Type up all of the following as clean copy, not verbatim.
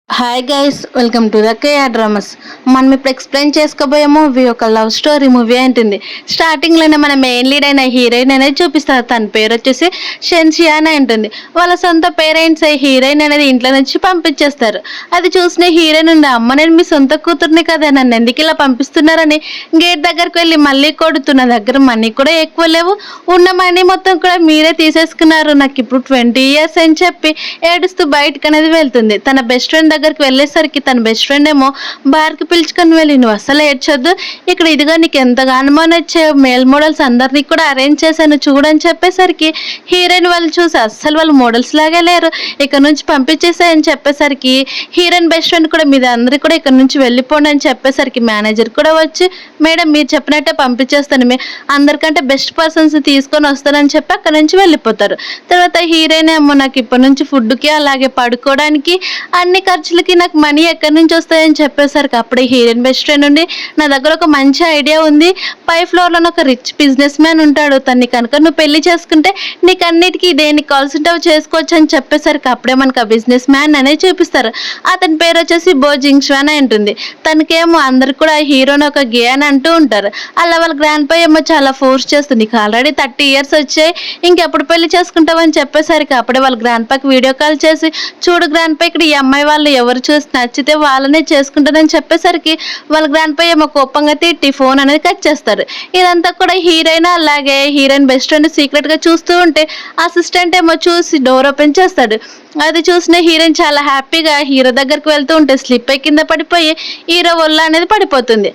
Hi guys, welcome to the KR dramas. మనం ఇప్పుడు explain చేసుకోబోయే మూవీ ఒక లవ్ స్టోరీ మూవీ అంటుంది. స్టార్టింగ్లోనే మన మెయిన్ లీడ్ అయిన హీరోయిన్ అనేది చూపిస్తారు. తన పేరు వచ్చేసి షెన్షియా అని ఉంటుంది. వాళ్ళ సొంత పేరెంట్స్ హీరోయిన్ అనేది ఇంట్లో నుంచి పంపించేస్తారు. అది చూసిన హీరోయిన్ ఉండి, అమ్మ నేను మీ సొంత కూతుర్ని కదా, నన్ను ఎందుకు ఇలా పంపిస్తున్నారని గేట్ దగ్గరకు వెళ్ళి మళ్ళీ కొడుతున్న దగ్గర మనీ కూడా ఎక్కువ లేవు, ఉన్న మనీ మొత్తం కూడా మీరే తీసేసుకున్నారు, నాకు ఇప్పుడు 20 years అని చెప్పి ఏడుస్తూ బయటకు అనేది వెళ్తుంది. తన బెస్ట్ ఫ్రెండ్ దగ్గరికి వెళ్ళేసరికి తన బెస్ట్ ఫ్రెండ్ ఏమో బార్కి పిలుచుకొని వెళ్ళి, నువ్వు అసలు ఏడ్చొద్దు, ఇక్కడ ఇదిగో నీకు ఎంతగానో నచ్చే మేల్ మోడల్స్ అందరినీ కూడా అరేంజ్ చేశాను చూడని చెప్పేసరికి హీరోయిన్ వాళ్ళు చూసి అస్సలు వాళ్ళు మోడల్స్ లాగే లేరు, ఇక్కడ నుంచి పంపించేసాయని చెప్పేసరికి హీరోయిన్ బెస్ట్ ఫ్రెండ్ కూడా మీద అందరికీ కూడా ఇక్కడ నుంచి వెళ్ళిపోండి అని చెప్పేసరికి మేనేజర్ కూడా వచ్చి, మేడం మీరు చెప్పినట్టే పంపించేస్తాను, మీ అందరికంటే బెస్ట్ పర్సన్స్ తీసుకొని వస్తానని చెప్పి అక్కడ నుంచి వెళ్ళిపోతారు. తర్వాత హీరోయిన్ ఏమో నాకు ఇప్పటి నుంచి ఫుడ్కి అలాగే పడుకోవడానికి అన్ని ఖర్చులకి నాకు మనీ ఎక్కడి నుంచి వస్తాయని చెప్పేసరికి అప్పుడే హీరోయిన్ బెస్ట్ ఫ్రెండ్ ఉండి, నా దగ్గర ఒక మంచి ఐడియా ఉంది, పై ఫ్లోర్లో ఒక రిచ్ బిజినెస్ మ్యాన్ ఉంటాడు, తన్ని కనుక నువ్వు పెళ్లి చేసుకుంటే నీకు అన్నిటికీ దేనికి కాల్సి ఉంటావు చేసుకోవచ్చు అని చెప్పేసరికి అప్పుడే మనకు ఆ బిజినెస్ మ్యాన్ అనేది చూపిస్తారు. అతని పేరు వచ్చేసి బో జింగ్ష్వాన్ అని ఉంటుంది. తనకేమో అందరు కూడా హీరోని ఒక గే అని అంటూ ఉంటారు. అలా వాళ్ళ గ్రాండ్ పై ఏమో చాలా ఫోర్స్ చేస్తుంది, నీకు ఆల్రెడీ 30 years వచ్చాయి, ఇంకెప్పుడు పెళ్లి చేసుకుంటావని చెప్పేసరికి అప్పుడే వాళ్ళ గ్రాండ్ పాకి వీడియో కాల్ చేసి, చూడు గ్రాండ్ పై ఇక్కడ ఈ అమ్మాయి వాళ్ళు ఎవరు చూసి నచ్చితే వాళ్ళనే చేసుకుంటారని చెప్పేసరికి వాళ్ళ గ్రాండ్ పై ఏమో కోపంగా తిట్టి ఫోన్ అనేది కట్ చేస్తారు. ఇదంతా కూడా హీరోయిన్ అలాగే హీరోయిన్ బెస్ట్ ఫ్రెండ్ సీక్రెట్ గా చూస్తూ ఉంటే అసిస్టెంట్ ఏమో చూసి డోర్ ఓపెన్ చేస్తాడు. అది చూసిన హీరోయిన్ చాలా హ్యాపీగా హీరో దగ్గరికి వెళ్తూ ఉంటే స్లిప్ అయి కింద పడిపోయి హీరో ఒళ్ళ అనేది పడిపోతుంది.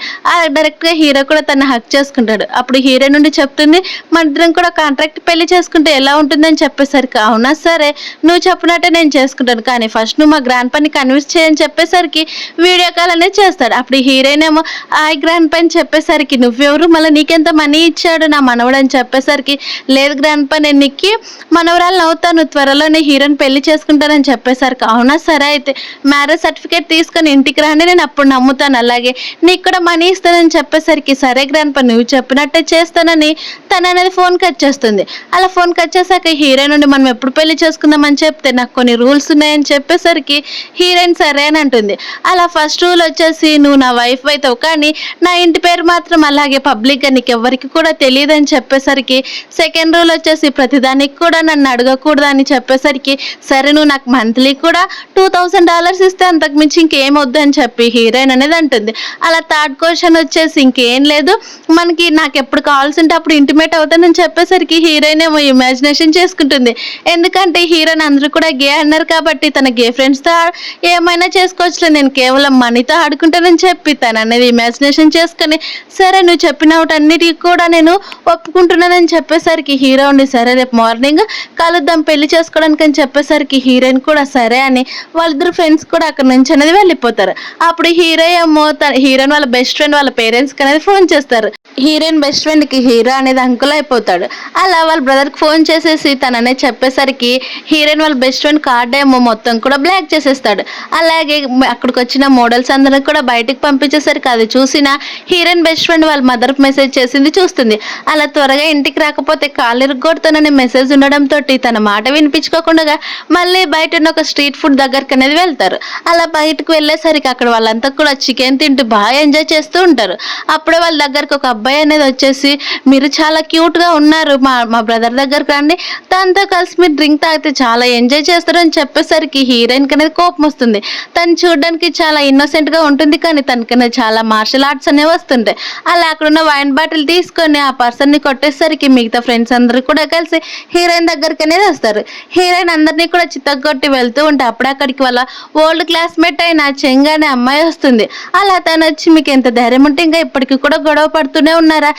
డైరెక్ట్ గా హీరో కూడా తను హక్ చేసుకుంటాడు. అప్పుడు హీరోయిన్ నుండి చెప్తుంది, మన ఇద్దరం కూడా కాంట్రాక్ట్ పెళ్లి చేసుకుంటే ఎలా ఉంటుందని చెప్పేసరికి అవునా సరే నువ్వు చెప్పినట్టే నేను చేసుకుంటాను, కానీ ఫస్ట్ నువ్వు మా గ్రాండ్ పని కన్విన్స్ చేయని చెప్పేసరికి వీడియో కాల్ అనేది చేస్తాడు. అప్పుడు హీరోయిన్ ఏమో ఆ గ్రాండ్ పని చెప్పేసరికి నువ్వెవరు, మళ్ళీ నీకెంత మనీ ఇచ్చాడు నా మనవడు అని చెప్పేసరికి లేదు గ్రాండ్ పని నేను నీకు మనవరాలను అవుతాను, త్వరలోనే హీరోయిన్ పెళ్లి చేసుకుంటానని చెప్పేసరికి అవునా సరే అయితే మ్యారేజ్ సర్టిఫికేట్ తీసుకొని ఇంటికి రాండి నేను అప్పుడు నమ్ముతాను, అలాగే నీకు కూడా మనీ ఇస్తానని చెప్పేసరికి సరే గ్రాండ్ పని నువ్వు చెప్పినట్టే చేస్తానని తను అనేది ఫోన్ కట్ చేస్తుంది. అలా ఫోన్ కట్ చేశాక హీరోయిన్ నుండి మనం ఎప్పుడు పెళ్లి చేసుకుందామని చెప్తే నాకు కొన్ని రూల్స్ ఉన్నాయని చెప్పేసరికి హీరోయిన్ సరే అని అంటుంది. అలా ఫస్ట్ రూల్ వచ్చేసి నువ్వు నా వైఫ్ అవుతావు, కానీ నా ఇంటి పేరు మాత్రం అలాగే పబ్లిక్గా నీకు ఎవరికి కూడా తెలియదు అని చెప్పేసరికి సెకండ్ రూల్ వచ్చేసి ప్రతిదానికి కూడా నన్ను అడగకూడదు అని చెప్పేసరికి సరే నువ్వు నాకు మంత్లీ కూడా $2000 ఇస్తే అంతకు మించి ఇంకేం వద్దు అని చెప్పి హీరోయిన్ అనేది అంటుంది. అలా థర్డ్ క్వశ్చన్ వచ్చేసి ఇంకేం లేదు, మనకి నాకు ఎప్పుడు కావాల్సి ఉంటే అప్పుడు ఇంటిమేట్ అవుతానని చెప్పేసరికి హీరోయిన్ ఏమో ఇమాజినేషన్ చేసుకుంటుంది. ఎందుకంటే హీరోయిన్ అందరూ కూడా గే అన్నారు కాబట్టి తన గే ఫ్రెండ్స్తో ఏమైనా చేసుకోవచ్చులే, నేను కేవలం మనీతో ఆడుకుంటానని చెప్పి తను అనేది ఇమాజినేషన్ చేసుకొని సరే నువ్వు చెప్పిన అన్నిటికీ కూడా నేను ఒప్పుకుంటున్నానని చెప్పేసరికి హీరో ఉండి సరే రేపు మార్నింగ్ కలుద్దాం పెళ్లి చేసుకోవడానికి అని చెప్పేసరికి హీరోయిన్ కూడా సరే అని వాళ్ళిద్దరు ఫ్రెండ్స్ కూడా అక్కడ నుంచి అనేది వెళ్ళిపోతారు. అప్పుడు హీరో ఏమో హీరోయిన్ వాళ్ళ బెస్ట్ ఫ్రెండ్ వాళ్ళ పేరెంట్స్కి అనేది ఫోన్ చేస్తారు. హీరోయిన్ బెస్ట్ ఫ్రెండ్కి హీరో అనేది అంకుల్ అయిపోతాడు. అలా వాళ్ళ బ్రదర్కి ఫోన్ చేసేసి తననే చెప్పేసరికి హీరోయిన్ వాళ్ళ బెస్ట్ ఫ్రెండ్ కార్డ్ ఏమో మొత్తం కూడా బ్లాక్ చేసేస్తాడు. అలాగే అక్కడికి వచ్చిన మోడల్స్ అందరికి కూడా బయటకు పంపించేసరికి అది చూసిన హీరోయిన్ బెస్ట్ ఫ్రెండ్ వాళ్ళ మదర్ మెసేజ్ చేసింది చూస్తుంది. అలా త్వరగా ఇంటికి రాకపోతే కాళ్ళు ఇరుగ్గొడతాననే మెసేజ్ ఉండడంతో తన మాట వినిపించుకోకుండా మళ్ళీ బయట ఉన్న ఒక స్ట్రీట్ ఫుడ్ దగ్గరికి అనేది వెళ్తారు. అలా బయటకు వెళ్ళేసరికి అక్కడ వాళ్ళంతా కూడా చికెన్ తింటూ బాగా ఎంజాయ్ చేస్తూ ఉంటారు. అప్పుడే వాళ్ళ దగ్గరకు ఒక అబ్బాయి అనేది వచ్చేసి, మీరు చాలా క్యూట్గా ఉన్నారు, మా బ్రదర్ దగ్గరకు రండి, తనతో కలిసి మీరు డ్రింక్ తాగితే చాలా ఎంజాయ్ చేస్తారు అని చెప్పేసరికి హీరోయిన్కి అనేది కోపం వస్తుంది. తను చూడడానికి చాలా ఇన్నోసెంట్గా ఉంటుంది, కానీ తనకనే చాలా మార్షల్ ఆర్ట్స్ అనేవి వస్తుంటాయి. అలా అక్కడున్న వైన్ బాటిల్ తీసుకొని ఆ పర్సన్ని కొట్టేసరికి మిగతా ఫ్రెండ్స్ అందరూ కూడా కలిసి హీరోయిన్ దగ్గరికి అనేది వస్తారు. హీరోయిన్ అందరినీ కూడా చిత్తగొట్టి వెళ్తూ ఉంటే అప్పుడు అక్కడికి వాళ్ళ ఓల్డ్ క్లాస్మేట్ అయిన చెంగ అనే అమ్మాయి వస్తుంది. అలా తను వచ్చి మీకు ఎంత ధైర్యం ఉంటే ఇంకా ఇప్పటికీ కూడా గొడవ పడుతూనే ఉన్నారా,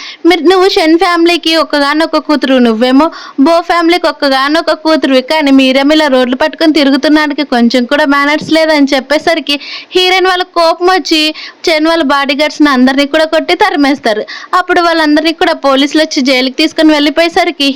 నువ్వు షెన్ ఫ్యామిలీకి ఒక్కగానొక్క కూతురు, నువ్వేమో బో ఫ్యామిలీకి ఒక్కగానొక్క కూతురువి, కానీ మీరేమో ఇలా రోడ్లు పట్టుకొని తిరుగుతున్నానికి కొంచెం కూడా మేనర్స్ లేదని చెప్పేసరికి హీరోయిన్ వాళ్ళ కోపం వచ్చి చెన్ వాళ్ళ బాడీ గార్డ్స్ అందరినీ కూడా కొట్టి తరిమేస్తారు. అప్పుడు వాళ్ళందరినీ కూడా పోలీసులు వచ్చి జైలుకి తీసుకొని వెళ్ళిపోయేసరికి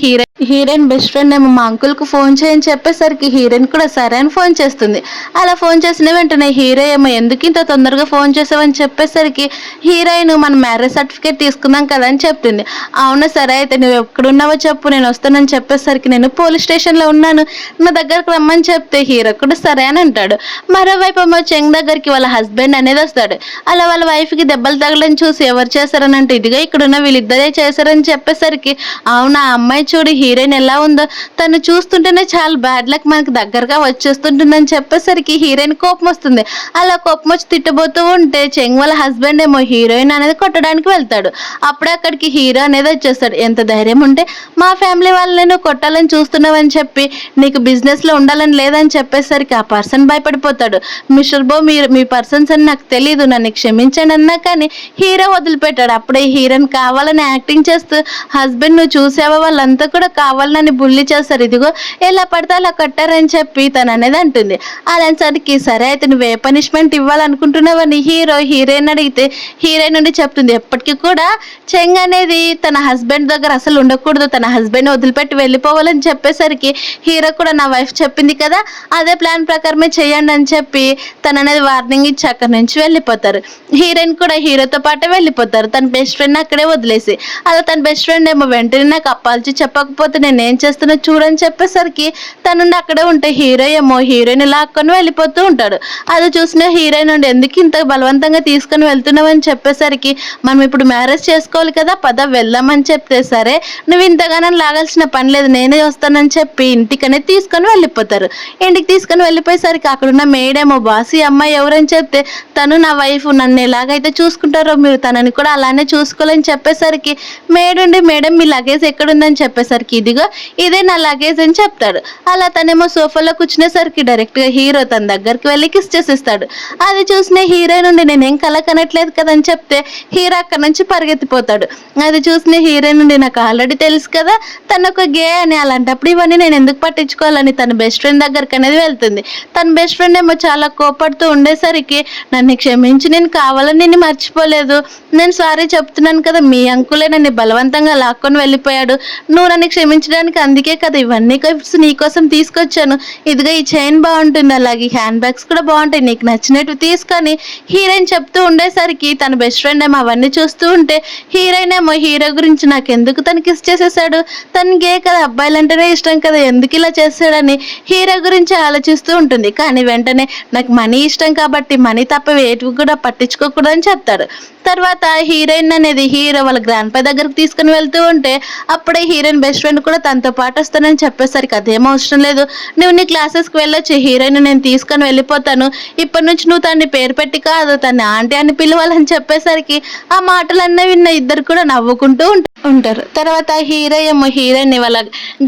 హీరోయిన్ బెస్ట్ ఫ్రెండ్ ఏమో మా అంకుల్కి ఫోన్ చేయని చెప్పేసరికి హీరోయిన్ కూడా సరే అని ఫోన్ చేస్తుంది. అలా ఫోన్ చేసిన వెంటనే హీరో ఏమో ఎందుకు ఇంత తొందరగా ఫోన్ చేసావని చెప్పేసరికి హీరోయిన్ మన మ్యారేజ్ సర్టిఫికేట్ తీసుకుందాం కదా అని చెప్తుంది. అవును సరే అయితే నువ్వు ఎక్కడున్నావో చెప్పు నేను వస్తానని చెప్పేసరికి నేను పోలీస్ స్టేషన్లో ఉన్నాను, నా దగ్గరకు రమ్మని చెప్తే హీరో కూడా సరే అని అంటాడు. మరోవైపు ఏమో చెంగ్ దగ్గరికి వాళ్ళ హస్బెండ్ అనేది వస్తాడు. అలా వాళ్ళ వైఫ్కి దెబ్బలు తగలని చూసి ఎవరు చేశారని అంటే ఇదిగో ఇక్కడున్న వీళ్ళిద్దరే చేశారని చెప్పేసరికి అవునా అమ్మాయి చూడు హీరోయిన్ ఎలా ఉందో, తను చూస్తుంటేనే చాలా బ్యాడ్ లక్ మనకి దగ్గరగా వచ్చేస్తుంటుందని చెప్పేసరికి హీరోయిన్ కోపం వస్తుంది. అలా కోపం వచ్చి తిట్టబోతూ ఉంటే చెంగ్ వాళ్ళ హస్బెండ్ ఏమో హీరోయిన్ అనేది కొట్టడానికి వెళ్తాడు. అప్పుడే అక్కడికి హీరో అనేది వచ్చేస్తాడు. ఎంత ధైర్యం ఉంటే మా ఫ్యామిలీ వాళ్ళని కొట్టాలని చూస్తున్నావని చెప్పి నీకు బిజినెస్ లో ఉండాలని లేదని చెప్పేసరికి ఆ పర్సన్ భయపడిపోతాడు. మిస్టర్ బో మీరు మీ పర్సన్స్ అని నాకు తెలియదు, నన్ను క్షమించండి అన్నా కానీ హీరో వదిలిపెట్టాడు. అప్పుడే హీరోయిన్ కావాలని యాక్టింగ్ చేస్తూ హస్బెండ్ నువ్వు చూసావా వాళ్ళంతా కూడా కావాలని బుల్లి చేస్తారు, ఇదిగో ఎలా పడితే అలా కట్టారని చెప్పి తను అనేది అంటుంది. అలాంటిసరికి సరే అయితే నువ్వు ఏ పనిష్మెంట్ ఇవ్వాలనుకుంటున్నావని హీరోయిన్ అడిగితే హీరోయిన్ నుండి చెప్తుంది ఎప్పటికీ కూడా చెంగ్ అనేది తన హస్బెండ్ దగ్గర అసలు ఉండకూడదు, తన హస్బెండ్ వదిలిపెట్టి వెళ్ళిపోవాలని చెప్పేసరికి హీరో కూడా నా వైఫ్ చెప్పింది కదా అదే ప్లాన్ ప్రకారమే చేయండి అని చెప్పి తన అనేది వార్నింగ్ ఇచ్చి అక్కడి నుంచి వెళ్ళిపోతారు. హీరోయిన్ కూడా హీరోతో పాటే వెళ్ళిపోతారు, తన బెస్ట్ ఫ్రెండ్ అక్కడే వదిలేసి. అలా తన బెస్ట్ ఫ్రెండ్ ఏమో వెంటనే నాకు అప్పాల్చి చెప్పకపోతే నేను ఏం చేస్తున్నా చూడని చెప్పేసరికి తను అక్కడే ఉంటే హీరో ఏమో హీరోయిన్ లాక్కొని వెళ్ళిపోతూ ఉంటాడు. అది చూసిన హీరోయిన్ నుండి ఎందుకు ఇంత బలవంతంగా తీసుకొని వెళ్తున్నావని చెప్పేసరికి మనం ఇప్పుడు మ్యారేజ్ చేసుకోవాలి కదా పద వెళ్దామని చెప్తే సరే నువ్వు ఇంతగానో లాగాల్సిన పని లేదు నేనే వస్తానని చెప్పి ఇంటికనే తీసుకొని వెళ్ళిపోతారు. ఇంటికి తీసుకొని వెళ్ళిపోయేసరికి అక్కడున్న మేడేమో బాసి అమ్మాయి ఎవరని చెప్తే తను నా వైఫ్, నన్ను ఎలాగైతే చూసుకుంటారో మీరు తనని కూడా అలానే చూసుకోవాలని చెప్పేసరికి మేడుండి మేడం మీ లగేజ్ ఎక్కడుందని చెప్పేసరికి ఇదిగో ఇదే నా లగేజ్ అని చెప్తాడు. అలా తనేమో సోఫాలో కూర్చునేసరికి డైరెక్ట్ గా హీరో తన దగ్గరికి వెళ్ళి కిస్ చేసిస్తాడు. అది చూసిన హీరోయిన్ నుండి నేనేం కల కనట్లేదు కదని చెప్తే హీరో అక్కడ నుంచి పరిగెత్తిపోతాడు. అది చూసిన హీరోయిన్ నుండి నాకు ఆల్రెడీ తెలుసు కదా తను ఒక గే అని, అలాంటప్పుడు ఇవన్నీ నేను ఎందుకు పట్టించుకోవాలని తన బెస్ట్ ఫ్రెండ్ దగ్గరికి అనేది వెళ్తుంది. తన బెస్ట్ ఫ్రెండ్ ఏమో చాలా కోపడుతూ ఉండేసరికి నన్ను క్షమించి నేను కావాలని నిన్ను మర్చిపోలేదు, నేను సారీ చెప్తున్నాను కదా మీ అంకులే నన్ను బలవంతంగా లాక్కొని వెళ్ళిపోయాడు, నువ్వు నన్ను క్షమించడానికి అందుకే కదా ఇవన్నీ గిఫ్ట్స్ నీకోసం తీసుకొచ్చాను, ఇదిగో ఈ చైన్ బాగుంటుంది అలాగే హ్యాండ్ బ్యాగ్స్ కూడా బాగుంటాయి నీకు నచ్చినట్టు తీసుకొని హీరోయిన్ చెప్తూ ఉండేసరికి తన బెస్ట్ ఫ్రెండ్ ఏమో అవన్నీ చూస్తూ ఉంటే హీరోయిన్ ఏమో హీరో గురించి నాకు ఎందుకు తను కిస్ చేసేసాడు, తనకే కదా అబ్బాయిలంటేనే ఇష్టం కదా ఎందుకు ఇలా చేస్తాడని హీరో గురించి ఆలోచిస్తూ ఉంటుంది. కానీ వెంటనే నాకు మనీ ఇష్టం కాబట్టి మనీ తప్ప వేటివి కూడా పట్టించుకోకూడదని చెప్తాడు. తర్వాత హీరోయిన్ అనేది హీరో వాళ్ళ గ్రాండ్ పై దగ్గరకు తీసుకుని వెళ్తూ ఉంటే అప్పుడే హీరోయిన్ బెస్ట్ ఫ్రెండ్ కూడా తనతో పాటు వస్తానని చెప్పేసరికి అదేం అవసరం లేదు, నువ్వు నీ క్లాసెస్కి వెళ్ళొచ్చు, హీరోయిన్ నేను తీసుకొని వెళ్ళిపోతాను, ఇప్పటి నుంచి నువ్వు తన్ని పేరు పెట్టి కాదు తన్ని ఆంటీ అని పిలవాలని చెప్పేసరికి ఆ మాటలన్నీ విన్న ఇద్దరు కూడా నవ్వుకుంటూ ఉంటారు. తర్వాత హీరో ఏమో హీరోయిన్ వాళ్ళ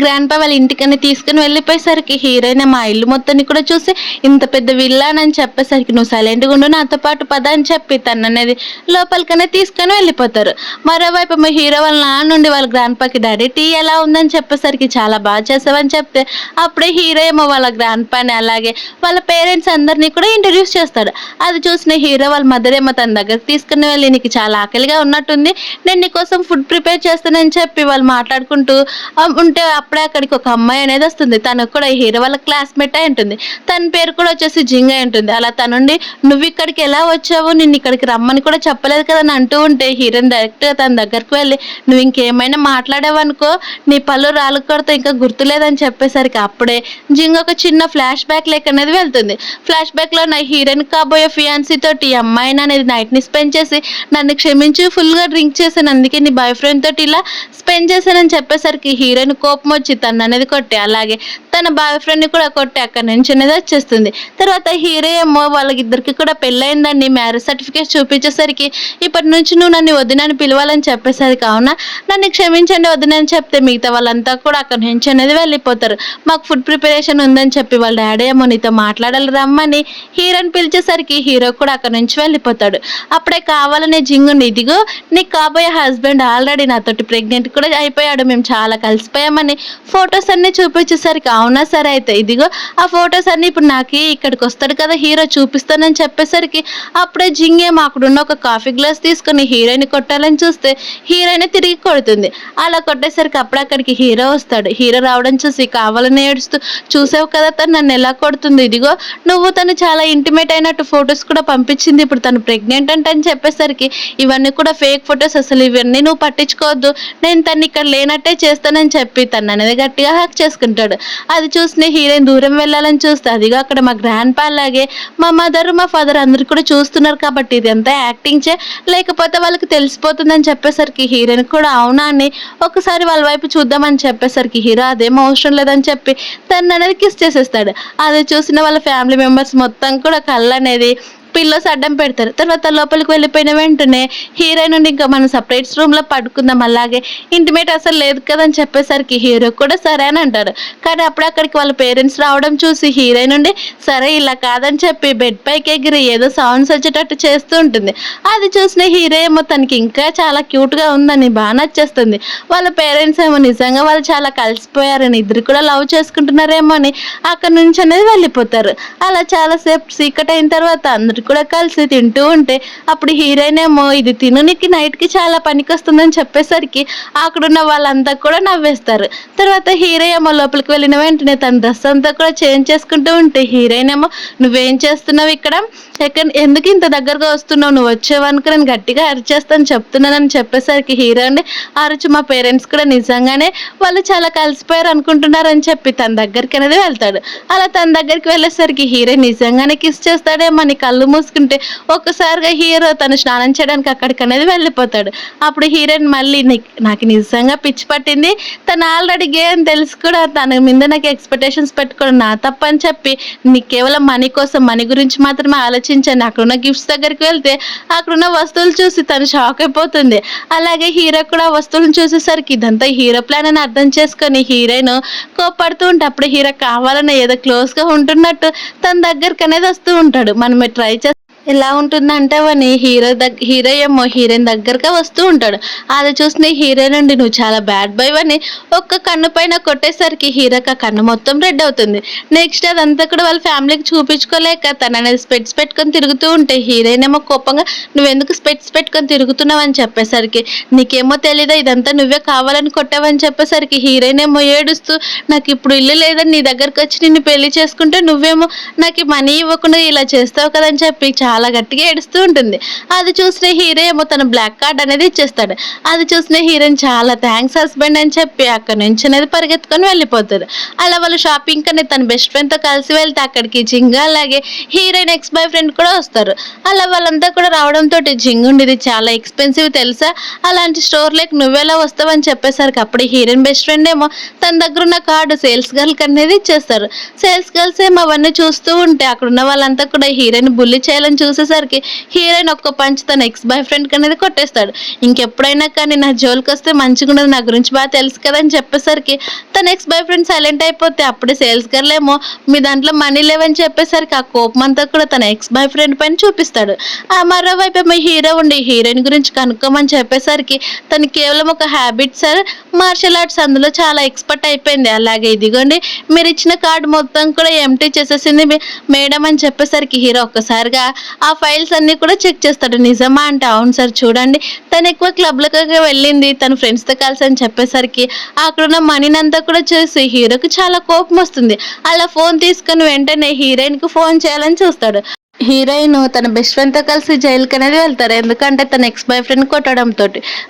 గ్రాండ్ పై వాళ్ళ ఇంటికని తీసుకుని వెళ్ళిపోయేసరికి హీరోయిన్ మా ఇల్లు మొత్తాన్ని కూడా చూసి ఇంత పెద్ద విల్లానని చెప్పేసరికి నువ్వు సైలెంట్గా ఉండు నాతో పాటు పద అని చెప్పి తను అనేది లోపలికనే తీసుకొని వెళ్ళిపోతారు. మరోవైపు ఏమో హీరో వాళ్ళ నాన్న నుండి వాళ్ళ గ్రాండ్ పాకి డాడీ టీ ఎలా ఉందని చెప్పేసరికి చాలా బాగా చేసావని చెప్తే అప్పుడే హీరో ఏమో వాళ్ళ గ్రాండ్ పాని అలాగే వాళ్ళ పేరెంట్స్ అందరినీ కూడా ఇంట్రడ్యూస్ చేస్తాడు. అది చూసిన హీరో వాళ్ళ మదర్ ఏమో తన దగ్గరికి తీసుకుని వెళ్ళి నీకు చాలా ఆకలిగా ఉన్నట్టుంది నేను నీకోసం ఫుడ్ ప్రిపేర్ చేస్తానని చెప్పి వాళ్ళు మాట్లాడుకుంటూ ఉంటే అప్పుడే అక్కడికి ఒక అమ్మాయి అనేది వస్తుంది. తనకు కూడా హీరో వాళ్ళ క్లాస్మేట్ అయి ఉంటుంది, తన పేరు కూడా వచ్చేసి జింగ్ అయి ఉంటుంది. అలా తనుండి నువ్వు ఇక్కడికి ఎలా వచ్చావు నిన్ను ఇక్కడికి రమ్మని కూడా చెప్పలేదు కదా అని అంటూ ఉంటే హీరోయిన్ డైరెక్ట్గా తన దగ్గరికి వెళ్ళి నువ్వు ఇంకేమైనా మాట్లాడావనుకో నీ పళ్ళు రాళ్ళు కొడితే ఇంకా గుర్తులేదని చెప్పేసరికి అప్పుడే జింగ్ ఒక చిన్న ఫ్లాష్ బ్యాక్ లెక్క అనేది వెళ్తుంది. ఫ్లాష్ బ్యాక్ లో నా హీరోయిన్ కాబోయే ఫియాన్సీ తోటి ఈ అమ్మాయిని అనేది నైట్ ని స్పెండ్ చేసి నన్ను క్షమించి ఫుల్ గా డ్రింక్ చేశాను అందుకే నీ బాయ్ ఫ్రెండ్ తోటి ఇలా స్పెండ్ చేశానని చెప్పేసరికి హీరోయిన్ కోపం వచ్చి తను అనేది కొట్టి అలాగే తన బాయ్ ఫ్రెండ్ ని కూడా కొట్టి అక్కడి నుంచి అనేది వచ్చేస్తుంది. తర్వాత హీరో ఏమో వాళ్ళకిద్దరికి కూడా పెళ్ళయిందని మ్యారేజ్ సర్టిఫికేట్ చూపించేసరికి ఇప్పటి నుంచి నువ్వు నన్ను వదినని పిలవాలని చెప్పేసరికి అవునా నన్ను క్షమించండి వదినని చెప్తే మిగతా వాళ్ళంతా కూడా అక్కడి నుంచి అనేది వెళ్ళిపోతారు. మాకు ఫుడ్ ప్రిపరేషన్ ఉందని చెప్పి వాళ్ళ డాడీ ఏమో నీతో మాట్లాడాలి రమ్మని హీరోని పిలిచేసరికి హీరో కూడా అక్కడి నుంచి వెళ్ళిపోతాడు. అప్పుడే కావాలనే జింగుండి ఇదిగో నీకు కాబోయే హస్బెండ్ ఆల్రెడీ నాతోటి ప్రెగ్నెంట్ కూడా అయిపోయాడు మేము చాలా కలిసిపోయామని ఫొటోస్ అన్ని చూపించేసరికి అవునా సరే అయితే ఇదిగో ఆ ఫొటోస్ అన్ని ఇప్పుడు నాకు ఇక్కడికి వస్తాడు కదా హీరో చూపిస్తానని చెప్పేసరికి అప్పుడే జింగేమో అక్కడున్న ఒక కాఫీ గ్లాస్ తీసుకొని హీరోయిన్ కొట్టాలని చూస్తే హీరోయిన్ తిరిగి కొడుతుంది. అలా కొట్టేసరికి అప్పుడు అక్కడికి హీరో వస్తాడు. హీరో రావడం చూసి కావాలని ఏడుస్తూ, చూసావు కదా తను నన్ను ఎలా కొడుతుంది, ఇదిగో నువ్వు తను చాలా ఇంటిమేట్ అయినట్టు ఫొటోస్ కూడా పంపించింది, ఇప్పుడు తను ప్రెగ్నెంట్ అంట అని చెప్పేసరికి ఇవన్నీ కూడా ఫేక్ ఫొటోస్, అసలు ఇవన్నీ నువ్వు పట్టించుకోవద్దు, నేను తను ఇక్కడ లేనట్టే చేస్తానని చెప్పి తను అనేది గట్టిగా హ్యాక్ చేసుకుంటాడు. అది చూసిన హీరోయిన్ దూరం వెళ్ళాలని చూస్తే అదిగో అక్కడ మా గ్రాండ్ పా లాగే మా మదర్ మా ఫాదర్ అందరు కూడా చూస్తున్నారు కాబట్టి ఇది ఎంత యాక్టింగ్ చే, లేకపోతే వాళ్ళకి తెలిసిపోతుందని చెప్పేసరికి హీరోయిన్ కూడా అవునా అని ఒకసారి వాళ్ళ వైపు చూద్దామని చెప్పేసరికి హీరో అదేం అవసరం లేదని చెప్పి తను అనేది కిస్ చేసేస్తాడు. అది చూసిన వాళ్ళ ఫ్యామిలీ మెంబర్స్ మొత్తం కూడా కళ్ళు అనేది పిల్లోస్ అడ్డం పెడతారు. తర్వాత లోపలికి వెళ్ళిపోయిన వెంటనే హీరోయిన్ నుండి ఇంకా మనం సపరేట్ రూమ్లో పడుకుందాం, అలాగే ఇంటిమేట్ అసలు లేదు కదని చెప్పేసరికి హీరో కూడా సరే అని అంటారు. కానీ అప్పుడు అక్కడికి వాళ్ళ పేరెంట్స్ రావడం చూసి హీరోయిన్ నుండి సరే ఇలా కాదని చెప్పి బెడ్ పైకి ఎగిరి ఏదో సౌండ్స్ వచ్చేటట్టు చేస్తూ ఉంటుంది. అది చూసిన హీరో ఏమో తనకి ఇంకా చాలా క్యూట్గా ఉందని బాగా నచ్చేస్తుంది. వాళ్ళ పేరెంట్స్ ఏమో నిజంగా వాళ్ళు చాలా కలిసిపోయారని, ఇద్దరు కూడా లవ్ చేసుకుంటున్నారేమో అని అక్కడ నుంచి అనేది వెళ్ళిపోతారు. అలా చాలాసేపు చీకటి అయిన తర్వాత అందరు కూడా కలిసి తింటూ ఉంటే అప్పుడు హీరోయిన్ ఏమో ఇది తిను నీకు నైట్కి చాలా పనికి వస్తుందని చెప్పేసరికి అక్కడున్న వాళ్ళంతా కూడా నవ్వేస్తారు. తర్వాత హీరో ఏమో లోపలికి వెళ్ళిన వెంటనే తన డ్రెస్ అంతా కూడా చేంజ్ చేసుకుంటూ ఉంటే హీరోయిన్ ఏమో నువ్వేం చేస్తున్నావు ఇక్కడ, ఎందుకు ఇంత దగ్గరగా వస్తున్నావు, నువ్వు వచ్చేవనుక నేను గట్టిగా అరిచేస్తాను చెప్తున్నానని చెప్పేసరికి హీరోయిన్ అరుచు మా పేరెంట్స్ కూడా నిజంగానే వాళ్ళు చాలా కలిసిపోయారు అనుకుంటున్నారని చెప్పి తన దగ్గరికి అనేది వెళ్తాడు. అలా తన దగ్గరికి వెళ్ళేసరికి హీరోయిన్ నిజంగానే కిస్ చేస్తాడేమో అని కళ్ళు మూసుకుంటే ఒక్కసారిగా హీరో తను స్నానం చేయడానికి అక్కడికి అనేది వెళ్ళిపోతాడు. అప్పుడు హీరోయిన్ మళ్ళీ నాకు నిజంగా పిచ్చి పట్టింది, తను ఆల్రెడీ గే అని తెలిసి కూడా తన మీద నాకు ఎక్స్పెక్టేషన్స్ పెట్టుకోవడం నా తప్పని చెప్పి నీకు కేవలం మనీ కోసం మనీ గురించి మాత్రమే ఆలోచించాను, అక్కడున్న గిఫ్ట్స్ దగ్గరికి వెళ్తే అక్కడున్న వస్తువులు చూసి తను షాక్ అయిపోతుంది. అలాగే హీరో కూడా వస్తువులను చూసేసరికి ఇదంతా హీరో ప్లాన్ అని అర్థం చేసుకొని హీరోయిన్ కోపడుతూ ఉంటే అప్పుడు హీరో కావాలని ఏదో క్లోజ్గా ఉంటున్నట్టు తన దగ్గరికి అనేది వస్తూ ఉంటాడు. మనం ట్రై ఎలా ఉంటుందంటే అని హీరో ఏమో హీరోయిన్ దగ్గరగా వస్తూ ఉంటాడు. అది చూసిన హీరోయిన్ నుండి నువ్వు చాలా బ్యాడ్ బాయ్ అని ఒక్క కన్ను పైన కొట్టేసరికి హీరోకి ఆ కన్ను మొత్తం రెడ్ అవుతుంది. నెక్స్ట్ అదంతా కూడా వాళ్ళ ఫ్యామిలీకి చూపించుకోలేక తన అనేది స్పెట్స్ పెట్టుకొని తిరుగుతూ ఉంటే హీరోయిన్ ఏమో కోపంగా నువ్వెందుకు స్పెట్స్ పెట్టుకొని తిరుగుతున్నావు అని చెప్పేసరికి నీకేమో తెలీదా ఇదంతా నువ్వే కావాలని కొట్టావని చెప్పేసరికి హీరోయిన్ ఏమో ఏడుస్తూ నాకు ఇప్పుడు ఇల్లు లేదని నీ దగ్గరకు వచ్చి నిన్ను పెళ్లి చేసుకుంటే నువ్వేమో నాకు మనీ ఇవ్వకుండా ఇలా చేస్తావు కదని చెప్పి చాలా గట్టిగా ఏడుస్తూ ఉంటుంది. అది చూసిన హీరో ఏమో తన బ్లాక్ కార్డ్ అనేది ఇచ్చేస్తాడు. అది చూసిన హీరోయిన్ చాలా థ్యాంక్స్ హస్బెండ్ అని చెప్పి అక్కడ నుంచి అనేది పరిగెత్తుకొని వెళ్ళిపోతాడు. అలా వాళ్ళు షాపింగ్ అనేది తన బెస్ట్ ఫ్రెండ్తో కలిసి వెళ్తే అక్కడికి జింగ్ అలాగే హీరోయిన్ ఎక్స్ బాయ్ ఫ్రెండ్ కూడా వస్తారు. అలా వాళ్ళంతా కూడా రావడంతో జింగ్ ఉండేది చాలా ఎక్స్పెన్సివ్ తెలుసా, అలాంటి స్టోర్లోకి నువ్వెలా వస్తావని చెప్పేసరికి అప్పుడు హీరోయిన్ బెస్ట్ ఫ్రెండ్ ఏమో తన దగ్గర ఉన్న కార్డు సేల్స్ గర్ల్కి అనేది ఇచ్చేస్తారు. సేల్స్ గర్ల్స్ ఏమో అవన్నీ చూస్తూ ఉంటే అక్కడ ఉన్న వాళ్ళంతా కూడా హీరోయిన్ బుల్లి చేయాలని చూసేసరికి హీరోయిన్ ఒక్క పంచ్ తన ఎక్స్ బాయ్ ఫ్రెండ్ అనేది కొట్టేస్తాడు. ఇంకెప్పుడైనా కానీ నా జోలికి వస్తే మంచిగా ఉండదు, నా గురించి బాగా తెలుసు కదా అని చెప్పేసరికి తన ఎక్స్ బాయ్ ఫ్రెండ్ సైలెంట్ అయిపోతే అప్పుడే సేల్స్ గర్ల్ ఏమో మీ దాంట్లో మనీ లేవని చెప్పేసరికి ఆ కోపం అంతా కూడా తన ఎక్స్ బాయ్ ఫ్రెండ్ పైన చూపిస్తాడు. ఆ మరోవైపు ఏమో హీరో ఉండి హీరోయిన్ గురించి కనుక్కోమని చెప్పేసరికి తను కేవలం ఒక హ్యాబిట్ సార్ మార్షల్ ఆర్ట్స్ అందులో చాలా ఎక్స్పర్ట్ అయిపోయింది, అలాగే ఇదిగోండి మీరు ఇచ్చిన కార్డు మొత్తం కూడా ఎంటీ చేసేసింది మేడం అని చెప్పేసరికి హీరో ఒక్కసారిగా ఆ ఫైల్స్ అన్ని కూడా చెక్ చేస్తాడు. నిజమా అంటే అవును సార్ చూడండి తను ఎక్కువ క్లబ్లకు వెళ్ళింది తన ఫ్రెండ్స్తో కలిసి అని చెప్పేసరికి అక్కడున్న మనీని అంతా కూడా చూసి హీరోకి చాలా కోపం వస్తుంది. అలా ఫోన్ తీసుకుని వెంటనే హీరోయిన్కి ఫోన్ చేయాలని చూస్తాడు. హీరోయిన్ తన బెస్ట్ ఫ్రెండ్తో కలిసి జైలుకి అనేది వెళ్తారు, ఎందుకంటే తన ఎక్స్ బాయ్ ఫ్రెండ్ కొట్టడంతో.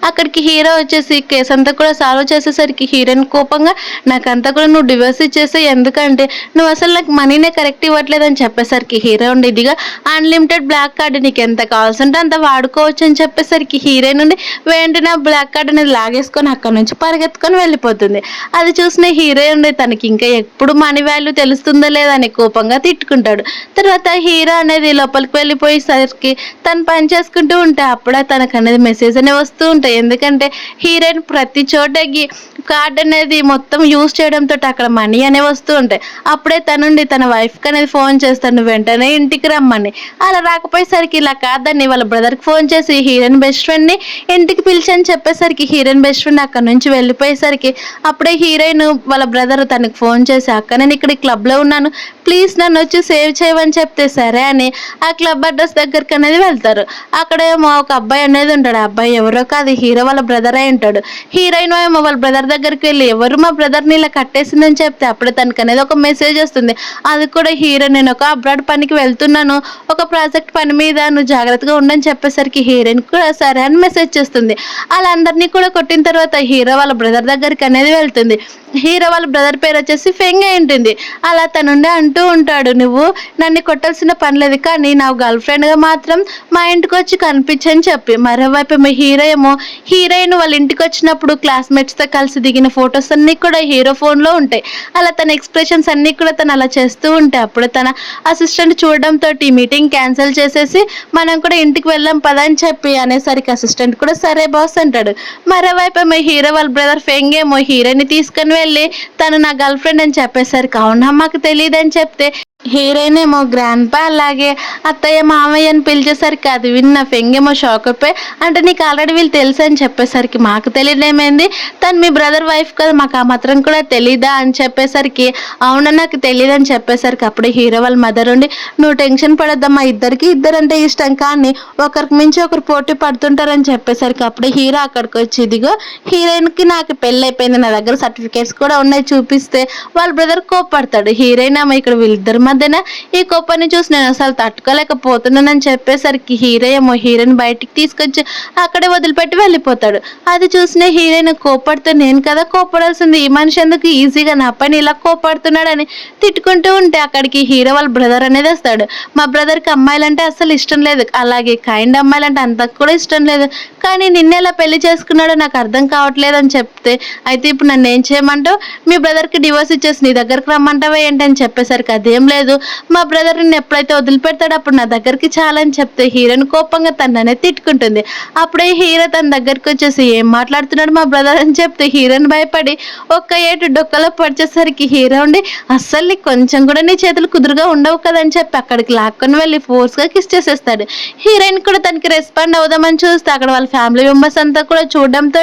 అక్కడికి హీరో వచ్చేసి కేసు అంతా కూడా సాల్వ్ చేసేసరికి హీరోయిన్ కోపంగా నాకంతా కూడా నువ్వు డివోర్స్ ఇచ్చేసి, ఎందుకంటే నువ్వు అసలు నాకు మనీనే కరెక్ట్ ఇవ్వట్లేదని చెప్పేసరికి హీరో ఉండి ఇదిగా అన్లిమిటెడ్ బ్లాక్ కార్డు నీకు ఎంత కావాల్సింటే అంత వాడుకోవచ్చు అని చెప్పేసరికి హీరోయిన్ నుండి వెంటనే బ్లాక్ కార్డు అనేది లాగేసుకొని అక్కడ నుంచి పరిగెత్తుకొని వెళ్ళిపోతుంది. అది చూసిన హీరోయిన్ తనకి ఇంకా ఎప్పుడు మనీ వాల్యూ తెలుస్తుందో లేదని కోపంగా తిట్టుకుంటాడు. తర్వాత హీరో అనేది లోపలికి వెళ్ళిపోయేసరికి తను పని చేసుకుంటూ ఉంటే అప్పుడే తనకు అనేది మెసేజ్ అనేవి వస్తూ ఉంటాయి, ఎందుకంటే హీరోయిన్ ప్రతి చోటకి కార్డ్ అనేది మొత్తం యూజ్ చేయడంతో అక్కడ మనీ అనేవి వస్తూ ఉంటాయి. అప్పుడే తనుండి తన వైఫ్కి అనేది ఫోన్ చేస్తాను వెంటనే ఇంటికి రమ్మని. అలా రాకపోయేసరికి ఇలా కాదని వాళ్ళ బ్రదర్కి ఫోన్ చేసి హీరోయిన్ బెస్ట్ ఫ్రెండ్ని ఇంటికి పిలిచని చెప్పేసరికి హీరోయిన్ బెస్ట్ ఫ్రెండ్ అక్కడ నుంచి వెళ్ళిపోయేసరికి అప్పుడే హీరోయిన్ వాళ్ళ బ్రదర్ తనకి ఫోన్ చేసి అక్క నేను ఇక్కడ క్లబ్లో ఉన్నాను ప్లీజ్ నన్ను వచ్చి సేవ్ చేయమని చెప్తే సరే అని తీసుకొని ఆ క్లబ్ అడ్రస్ దగ్గరికి అనేది వెళ్తారు. అక్కడేమో ఒక అబ్బాయి అనేది ఉంటాడు. ఆ అబ్బాయి ఎవరో కాదు, హీరో వాళ్ళ బ్రదర్ అయి ఉంటాడు. హీరోయిన్ ఏమో వాళ్ళ బ్రదర్ దగ్గరికి వెళ్ళి ఎవరు మా బ్రదర్ని ఇలా కట్టేసిందని చెప్తే అప్పుడే తనకి అనేది ఒక మెసేజ్ వస్తుంది. అది కూడా హీరో నేను ఒక అబ్రాడ్ పనికి వెళ్తున్నాను, ఒక ప్రాజెక్ట్ పని మీద నువ్వు జాగ్రత్తగా ఉండని చెప్పేసరికి హీరోయిన్ కూడా సరే అని మెసేజ్ చేస్తుంది. వాళ్ళందరినీ కూడా కొట్టిన తర్వాత హీరో వాళ్ళ బ్రదర్ దగ్గరికి అనేది వెళ్తుంది. హీరో వాళ్ళ బ్రదర్ పేరు వచ్చేసి ఫెంగ్ అయి ఉంటుంది. అలా తనుండే అంటూ ఉంటాడు, నువ్వు నన్ను కొట్టాల్సిన పని లేదు, కానీ నా గర్ల్ ఫ్రెండ్గా మాత్రం మా ఇంటికి వచ్చి కనిపించని చెప్పి. మరోవైపు మీ హీరో ఏమో హీరోయిన్ వాళ్ళ ఇంటికి వచ్చినప్పుడు క్లాస్మేట్స్తో కలిసి దిగిన ఫొటోస్ అన్నీ కూడా హీరో ఫోన్లో ఉంటాయి. అలా తన ఎక్స్ప్రెషన్స్ అన్నీ కూడా తను అలా చేస్తూ ఉంటే అప్పుడు తన అసిస్టెంట్ చూడడంతో మీటింగ్ క్యాన్సిల్ చేసేసి మనం కూడా ఇంటికి వెళ్ళాం పదా అని చెప్పి అనేసరికి అసిస్టెంట్ కూడా సరే బాస్ అంటాడు. మరోవైపు మీ హీరో వాళ్ళ బ్రదర్ ఫెంగ్ ఏమో హీరోని తీసుకొని వెళ్ళి తను నా గర్ల్ ఫ్రెండ్ అని చెప్పేసరికి అవునా మాకు తెలియదు అని చెప్తే హీరోయిన్ ఏమో గ్రాండ్ పా అలాగే అత్తయ్య మామయ్య అని పిలిచేసరికి అది విన్న ఫెంగేమో షాక్ అయిపోయి, అంటే నీకు ఆల్రెడీ వీళ్ళు తెలుసు అని చెప్పేసరికి మాకు తెలియదేమైంది, తను మీ బ్రదర్ వైఫ్ కదా మాకు ఆ మాత్రం కూడా తెలీదా అని చెప్పేసరికి అవునా నాకు తెలియదు అని చెప్పేసరికి అప్పుడే హీరో వాళ్ళ మదర్ ఉండి నువ్వు టెన్షన్ పడద్దమ్మా, ఇద్దరంటే ఇష్టం కానీ ఒకరికి మించి ఒకరు పోటీ పడుతుంటారని చెప్పేసరికి అప్పుడే హీరో అక్కడికి వచ్చి ఇదిగో హీరోయిన్కి నాకు పెళ్ళి అయిపోయింది, నా దగ్గర సర్టిఫికేట్స్ కూడా ఉన్నాయి చూపిస్తే వాళ్ళ బ్రదర్ కోప్పడతాడు. హీరోయిన్ అమ్మ ఇక్కడ వీళ్ళిద్దరి మధ్యన ఈ కోపాన్ని చూసి నేను అసలు తట్టుకోలేకపోతున్నానని చెప్పేసరికి హీరో ఏమో హీరోయిన్ బయటికి తీసుకొచ్చి అక్కడే వదిలిపెట్టి వెళ్ళిపోతాడు. అది చూసిన హీరోయిన్ కోపడుతూ నేను కదా కోపడాల్సింది, ఈ మనిషి ఎందుకు ఈజీగా నా పని ఇలా కోపడుతున్నాడని తిట్టుకుంటూ ఉంటే అక్కడికి హీరో వాళ్ళ బ్రదర్ అనేది వస్తాడు. మా బ్రదర్కి అమ్మాయిలంటే అసలు ఇష్టం లేదు, అలాగే కైండ్ అమ్మాయిలంటే అంత కూడా ఇష్టం లేదు, కానీ నిన్నెలా పెళ్లి చేసుకున్నాడో నాకు అర్థం కావట్లేదు అని చెప్తే అయితే ఇప్పుడు నన్ను ఏం చేయమంటావు, మీ బ్రదర్కి డివోర్స్ ఇచ్చేసి నీ దగ్గరికి రమ్మంటావా ఏంటని చెప్పేసరికి అదేం లేదు, మా బ్రదర్ నిన్ను ఎప్పుడైతే వదిలిపెడతాడో అప్పుడు నా దగ్గరికి చాలా అని చెప్తే హీరోయిన్ కోపంగా తననే తిట్టుకుంటుంది. అప్పుడే హీరో తన దగ్గరికి వచ్చేసి ఏం మాట్లాడుతున్నాడు మా బ్రదర్ అని చెప్తే హీరోయిన్ భయపడి ఒక్క ఏటు డొక్కలో పడిచేసరికి హీరో ఉండి అస్సలు నీకు కొంచెం కూడా నీ చేతులు కుదురుగా ఉండవు కదని చెప్పి అక్కడికి లాక్కొని వెళ్ళి ఫోర్స్గా కిస్ చేసేస్తాడు. హీరోయిన్ కూడా తనకి రెస్పాండ్ అవుదామని చూస్తే అక్కడ వాళ్ళ ఫ్యామిలీ మెంబర్స్ అంతా కూడా చూడడంతో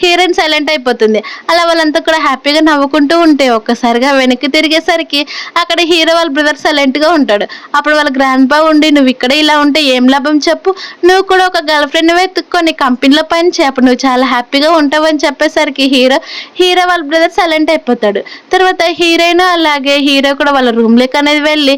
హీరోయిన్ సైలెంట్ అయిపోతుంది. అలా వాళ్ళంతా కూడా హ్యాపీగా నవ్వుకుంటూ ఉంటే ఒక్కసారిగా వెనక్కి తిరిగేసరికి అక్కడ హీరో వాళ్ళ బ్రదర్ సైలెంట్గా ఉంటాడు. అప్పుడు వాళ్ళ గ్రాండ్ పా ఉండి నువ్వు ఇక్కడ ఇలా ఉంటే ఏం లాభం చెప్పు, నువ్వు కూడా ఒక గర్ల్ ఫ్రెండ్ వెతుక్కొని కంపెనీలో పని చేయి, అప్పుడు నువ్వు చాలా హ్యాపీగా ఉంటావని చెప్పేసరికి హీరో వాళ్ళ బ్రదర్ సైలెంట్ అయిపోతాడు. తర్వాత హీరోయిన్ అలాగే హీరో కూడా వాళ్ళ రూమ్లోకి అనేది వెళ్ళి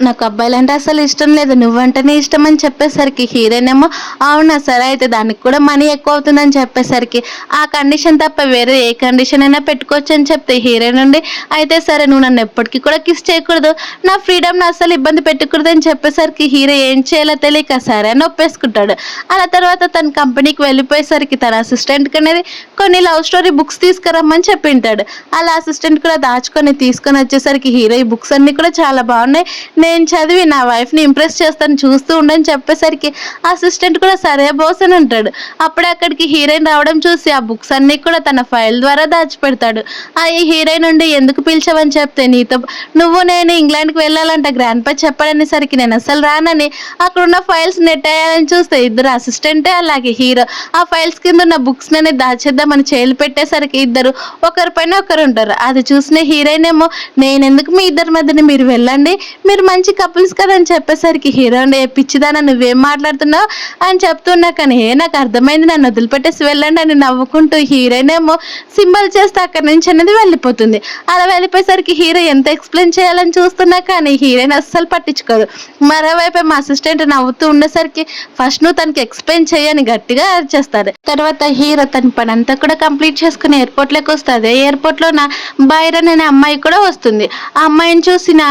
నాకు అబ్బాయిలంటే అసలు ఇష్టం లేదు, నువ్వంటేనే ఇష్టం అని చెప్పేసరికి హీరోయిన్ ఏమో అవునా సరే అయితే దానికి కూడా మనీ ఎక్కువ అవుతుందని చెప్పేసరికి ఆ కండిషన్ తప్ప వేరే ఏ కండిషన్ అయినా పెట్టుకోవచ్చు అని చెప్తే హీరోయిన్ నుండి అయితే సరే నువ్వు నన్ను ఎప్పటికీ కూడా కిస్ చేయకూడదు, నా ఫ్రీడమ్ని అసలు ఇబ్బంది పెట్టకూడదు అని చెప్పేసరికి హీరో ఏం చేయాలో తెలియక సరే అని ఒప్పేసుకుంటాడు. అలా తర్వాత తన కంపెనీకి వెళ్ళిపోయేసరికి తన అసిస్టెంట్కి అనేది కొన్ని లవ్ స్టోరీ బుక్స్ తీసుకురమ్మని చెప్పింటాడు. అలా అసిస్టెంట్ కూడా తీసుకొని వచ్చేసరికి హీరో ఈ బుక్స్ అన్ని కూడా చాలా బాగున్నాయి, నేను చదివి నా వైఫ్ని ఇంప్రెస్ చేస్తాను చూస్తూ ఉండని చెప్పేసరికి అసిస్టెంట్ కూడా సరే బాస్ అని అంటాడు. అప్పుడే అక్కడికి హీరోయిన్ రావడం చూసి ఆ బుక్స్ అన్నీ కూడా తన ఫైల్ ద్వారా దాచిపెడతాడు. ఆ ఈ హీరోయిన్ నుండి ఎందుకు పిలిచావని చెప్తే నీతో నువ్వు నేను ఇంగ్లాండ్కి వెళ్ళాలంట గ్రాండ్ పా చెప్పడనేసరికి నేను అసలు రానని అక్కడున్న ఫైల్స్ నెట్టేయాలని చూస్తే ఇద్దరు అసిస్టెంటే అలాగే హీరో ఆ ఫైల్స్ కింద ఉన్న బుక్స్ అనేది దాచేద్దామని చేలు పెట్టేసరికి ఇద్దరు ఒకరిపైన ఒకరు ఉంటారు. అది చూసిన హీరోయిన్ ఏమో నేనెందుకు మీ ఇద్దరి మధ్యన మీరు వెళ్ళండి, మీరు మంచి కపుల్స్ కదా అని చెప్పేసరికి హీరో ఏ పిచ్చిదానా నువ్వేం మాట్లాడుతున్నావు అని చెప్తున్నా కానీ నాకు అర్థమైంది నన్ను వదిలిపెట్టేసి వెళ్ళండి అని నవ్వుకుంటూ హీరోయిన్ ఏమో సింబల్ చేస్తే అక్కడి నుంచి అనేది వెళ్ళిపోతుంది. అలా వెళ్ళిపోయేసరికి హీరో ఎంత ఎక్స్ప్లెయిన్ చేయాలని చూస్తున్నా కానీ హీరోయిన్ అస్సలు పట్టించుకోదు. మరోవైపు మా అసిస్టెంట్ నవ్వుతూ ఉండేసరికి ఫస్ట్ నువ్వు తనకి ఎక్స్ప్లెయిన్ చేయని గట్టిగా అరిచేస్తాడు. తర్వాత హీరో తన పని అంతా కూడా కంప్లీట్ చేసుకుని ఎయిర్పోర్ట్లోకి వస్తుంది. ఎయిర్పోర్ట్లో నా బైరన్ అనే అమ్మాయి కూడా వస్తుంది. ఆ అమ్మాయిని చూసిన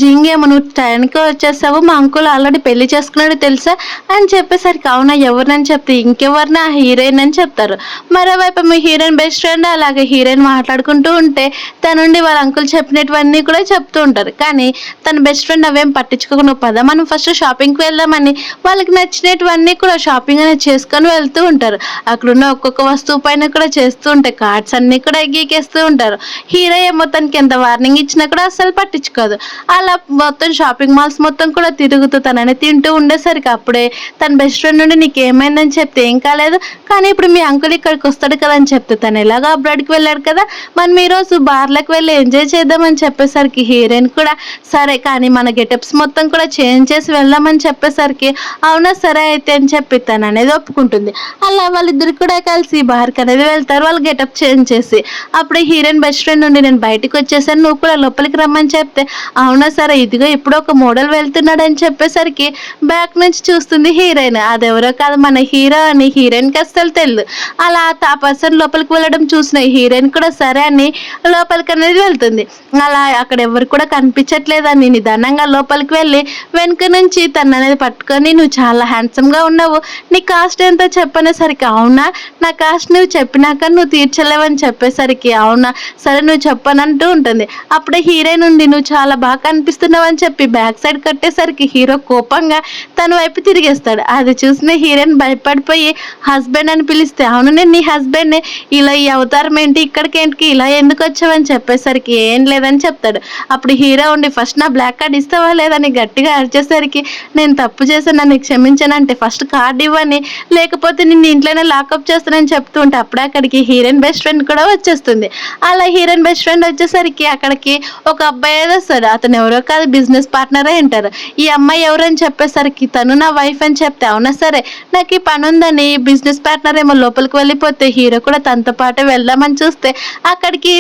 జింగేమో నువ్వు టైంకి వచ్చేసావు, మా అంకుల్ ఆల్రెడీ పెళ్లి చేసుకున్నాడు తెలుసా అని చెప్పేసరికి అవునా ఎవరినని చెప్తే ఇంకెవరినా హీరోయిన్ అని చెప్తారు. మరోవైపు మీ హీరోయిన్ బెస్ట్ ఫ్రెండ్ అలాగే హీరోయిన్ మాట్లాడుకుంటూ ఉంటే తన నుండి వాళ్ళ అంకుల్ చెప్పినటువన్నీ కూడా చెప్తూ ఉంటారు. కానీ తన బెస్ట్ ఫ్రెండ్ అవేం పట్టించుకోకుండా పదా మనం ఫస్ట్ షాపింగ్కి వెళ్దామని వాళ్ళకి నచ్చినటువన్నీ కూడా షాపింగ్ అనేది చేసుకొని వెళ్తూ ఉంటారు. అక్కడున్న ఒక్కొక్క వస్తువు పైన కూడా చేస్తూ ఉంటాయి, కార్డ్స్ అన్నీ కూడా గీకేస్తూ ఉంటారు. హీరో ఏమో తనకి ఎంత వార్నింగ్ ఇచ్చినా కూడా అస్సలు పట్టించుకోదు. అలా మొత్తం షాపింగ్ మాల్స్ మొత్తం కూడా తిరుగుతూ తనని తింటూ ఉండేసరికి అప్పుడే తన బెస్ట్ ఫ్రెండ్ నుండి నీకేమైందని చెప్తే ఏం కాలేదు, కానీ ఇప్పుడు మీ అంకుల్ ఇక్కడికి వస్తాడు కదా అని చెప్తే తను ఎలాగో అబ్రాడ్కి వెళ్ళాడు కదా, మనం ఈరోజు బార్లకు వెళ్ళి ఎంజాయ్ చేద్దామని చెప్పేసరికి హీరోయిన్ కూడా సరే కానీ మన గెటప్స్ మొత్తం కూడా చేంజ్ చేసి వెళ్దామని చెప్పేసరికి అవునా సరే అయితే అని చెప్పి తను అనేది ఒప్పుకుంటుంది. అలా వాళ్ళిద్దరు కూడా కలిసి బార్కి అనేది వెళ్తారు వాళ్ళు గెటప్ చేంజ్ చేసి. అప్పుడే హీరోయిన్ బెస్ట్ ఫ్రెండ్ నుండి నేను బయటకు వచ్చేసాను నువ్వు కూడా లోపలికి రమ్మని చెప్తే అవునా సరే ఇదిగో ఇప్పుడు ఒక మోడల్ వెళ్తున్నాడు అని చెప్పేసరికి బ్యాక్ నుంచి చూస్తుంది హీరోయిన్, అదెవరో కాదు మన హీరో అని హీరోయిన్కి అస్సలు తెలియదు. అలా ఆ పర్సన్ లోపలికి వెళ్ళడం చూసిన హీరోయిన్ కూడా సరే అని లోపలికి అనేది వెళ్తుంది. అలా అక్కడ ఎవరు కూడా కనిపించట్లేదని నిదానంగా లోపలికి వెళ్ళి వెనుక నుంచి తను అనేది పట్టుకొని నువ్వు చాలా హ్యాండ్సమ్గా ఉన్నావు, నీ కాస్ట్ ఎంతో చెప్పనేసరికి అవునా నా కాస్ట్ నువ్వు చెప్పినాక నువ్వు తీర్చలేవని చెప్పేసరికి అవునా సరే నువ్వు చెప్పనంటూ ఉంటుంది. అప్పుడే హీరోయిన్ నుండి నువ్వు చాలా బాగా కనిపిస్తున్నావు అని చెప్పి బ్యాక్ సైడ్ కట్టేసరికి హీరో కోపంగా తన వైపు తిరిగేస్తాడు. అది చూసిన హీరోయిన్ భయపడిపోయి హస్బెండ్ అని పిలిస్తే అవును నేను నీ హస్బెండ్, ఇలా ఈ అవతారం ఏంటి ఇక్కడికి ఏంటికి ఇలా ఎందుకు వచ్చావని చెప్పేసరికి ఏం లేదని చెప్తాడు. అప్పుడు హీరో ఉండి ఫస్ట్ నా బ్లాక్ కార్డ్ ఇస్తావా లేదని గట్టిగా అరిచేసరికి నేను తప్పు చేశాను నన్ను క్షమించానంటే ఫస్ట్ కార్డు ఇవ్వని లేకపోతే నిన్ను ఇంట్లోనే లాకప్ చేస్తానని చెప్తూ ఉంటే అప్పుడే అక్కడికి హీరోయిన్ బెస్ట్ ఫ్రెండ్ కూడా వచ్చేస్తుంది. అలా హీరోయిన్ బెస్ట్ ఫ్రెండ్ వచ్చేసరికి అక్కడికి ఒక అబ్బాయి ఏదో వస్తాడు, అతను ఎవరో కాదు బిజినెస్ పార్ట్నరే అంటారు. ఈ అమ్మాయి ఎవరు అని చెప్పేసరికి తను నా వైఫ్ అని చెప్తే అవునా సరే నాకు ఈ పని ఉందని బిజినెస్ పార్ట్నర్ ఏమో లోపలికి వెళ్ళిపోతే హీరో కూడా తనతో పాటు వెళ్దామని చూస్తే అక్కడికి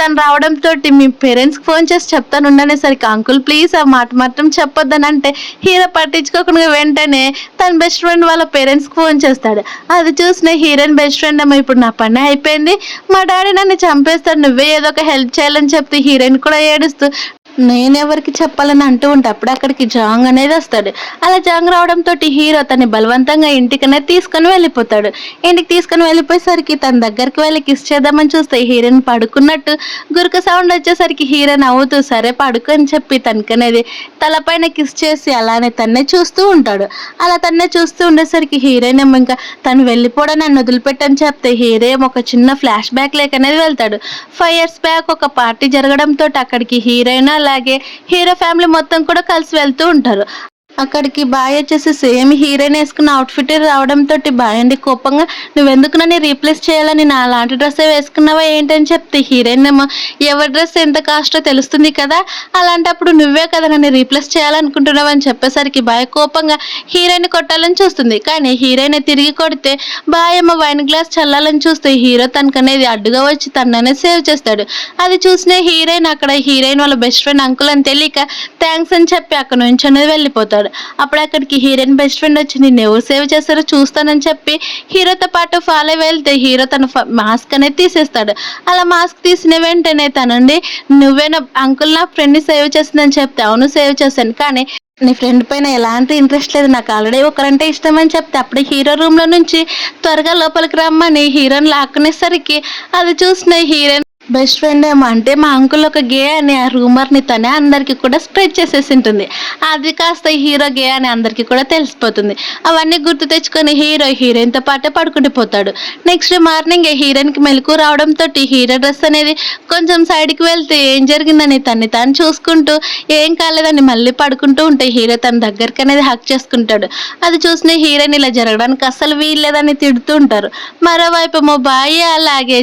తను రావడంతో మీ పేరెంట్స్కి ఫోన్ చేసి చెప్తాను ఉండనేసరికి అంకుల్ ప్లీజ్ ఆ మాట మాత్రం చెప్పొద్దని అంటే హీరో పట్టించుకోకుండా వెంటనే తన బెస్ట్ ఫ్రెండ్ వాళ్ళ పేరెంట్స్కి ఫోన్ చేస్తాడు. అది చూసిన హీరోయిన్ బెస్ట్ ఫ్రెండ్ ఏమో ఇప్పుడు నా పని అయిపోయింది మా డాడీ నన్ను చంపేస్తాడు నువ్వే ఏదో ఒక హెల్ప్ చేయాలని చెప్తే హీరోయిన్ కూడా ఏడుస్తూ నేనెవరికి చెప్పాలని అంటూ ఉంటే అప్పుడు అక్కడికి జాంగ్ అనేది వస్తాడు. అలా జాంగ్ రావడంతో హీరో తన్ని బలవంతంగా ఇంటికనే తీసుకొని వెళ్ళిపోతాడు. ఇంటికి తీసుకొని వెళ్ళిపోయేసరికి తన దగ్గరికి వెళ్ళి కిస్ చేద్దామని చూస్తే హీరోయిన్ పడుకున్నట్టు గురుక సౌండ్ వచ్చేసరికి హీరో నవ్వుతూ సరే పడుకు అని చెప్పి తనకనేది తలపైన కిస్ చేసి అలానే తన్నే చూస్తూ ఉంటాడు. అలా తన్నే చూస్తూ ఉండేసరికి హీరోయిన్ ఏమో ఇంకా తను వెళ్ళిపోవడం నన్ను వదిలిపెట్టని చెప్తే హీరో ఏమో ఒక చిన్న ఫ్లాష్ బ్యాక్ లేక అనేది వెళ్తాడు. 5 years బ్యాక్ ఒక పార్టీ జరగడంతో అక్కడికి హీరోయిన్ అలాగే హీరో ఫ్యామిలీ మొత్తం కూడా కలిసి వెళ్తూ ఉంటారు. అక్కడికి బాయ్ వచ్చేసి సేమ్ హీరోయిన్ వేసుకున్న అవుట్ఫిట్ రావడంతో బాయ్ అండి కోపంగా నువ్వెందుకు నన్ను రీప్లేస్ చేయాలని నా లాంటి డ్రెస్సే వేసుకున్నావా ఏంటని చెప్తే హీరోయిన్ ఏమో ఎవరి డ్రెస్ ఎంత కాస్టో తెలుస్తుంది కదా అలాంటప్పుడు నువ్వే కదా నన్ను రీప్లేస్ చేయాలనుకుంటున్నావు అని చెప్పేసరికి బాయ్ కోపంగా హీరోయిన్ కొట్టాలని చూస్తుంది. కానీ హీరోయిన్ తిరిగి కొడితే బాయ్ ఏమో వైన్ గ్లాస్ చల్లాలని చూస్తే హీరో తనకనేది అడ్డుగా వచ్చి తననే సేవ్ చేస్తాడు. అది చూసిన హీరోయిన్ అక్కడ హీరోయిన్ వాళ్ళ బెస్ట్ ఫ్రెండ్ అంకుల్ అని తెలియక థ్యాంక్స్ అని చెప్పి అక్కడ నుంచి అనేది వెళ్ళిపోతాడు. అప్పుడు అక్కడికి హీరోయిన్ బెస్ట్ ఫ్రెండ్ వచ్చి నేను ఎవరు సేవ్ చేస్తారో చూస్తానని చెప్పి హీరోతో పాటు ఫాలో వెళ్తే హీరో తన మాస్క్ అనేది తీసేస్తాడు. అలా మాస్క్ తీసిన వెంటనే తనండి నువ్వేనా అంకుల్ నా ఫ్రెండ్ని సేవ్ చేసిందని చెప్తే అవును సేవ్ చేశాను కానీ నీ ఫ్రెండ్ పైన ఎలాంటి ఇంట్రెస్ట్ లేదు నాకు ఆల్రెడీ ఒకరంటే ఇష్టం అని చెప్తే అప్పుడు హీరో రూమ్లో నుంచి త్వరగా లోపలికి రమ్మని హీరోని లాక్కునేసరికి అది చూసిన హీరోయిన్ బెస్ట్ ఫ్రెండ్ ఏమో అంటే మా అంకుల్ ఒక గే అని ఆ రూమర్ని తనే అందరికీ కూడా స్ప్రెడ్ చేసేసి ఉంటుంది. అది కాస్త హీరో గే అని అందరికీ కూడా తెలిసిపోతుంది. అవన్నీ గుర్తు తెచ్చుకొని హీరో హీరోయిన్తో పాటే పడుకుండిపోతాడు. నెక్స్ట్ మార్నింగ్ హీరోయిన్కి మెలకు రావడంతో హీరో డ్రెస్ అనేది కొంచెం సైడ్కి వెళ్తే ఏం జరిగిందని తన్ని తాను చూసుకుంటూ ఏం కాలేదని మళ్ళీ పడుకుంటూ ఉంటే హీరో తన దగ్గరికి అనేది హక్ చేసుకుంటాడు. అది చూసిన హీరోయిన్ ఇలా జరగడానికి అస్సలు వీల్లేదని తిడుతూ ఉంటారు. మరోవైపు ఏమో బాయ్ అలాగే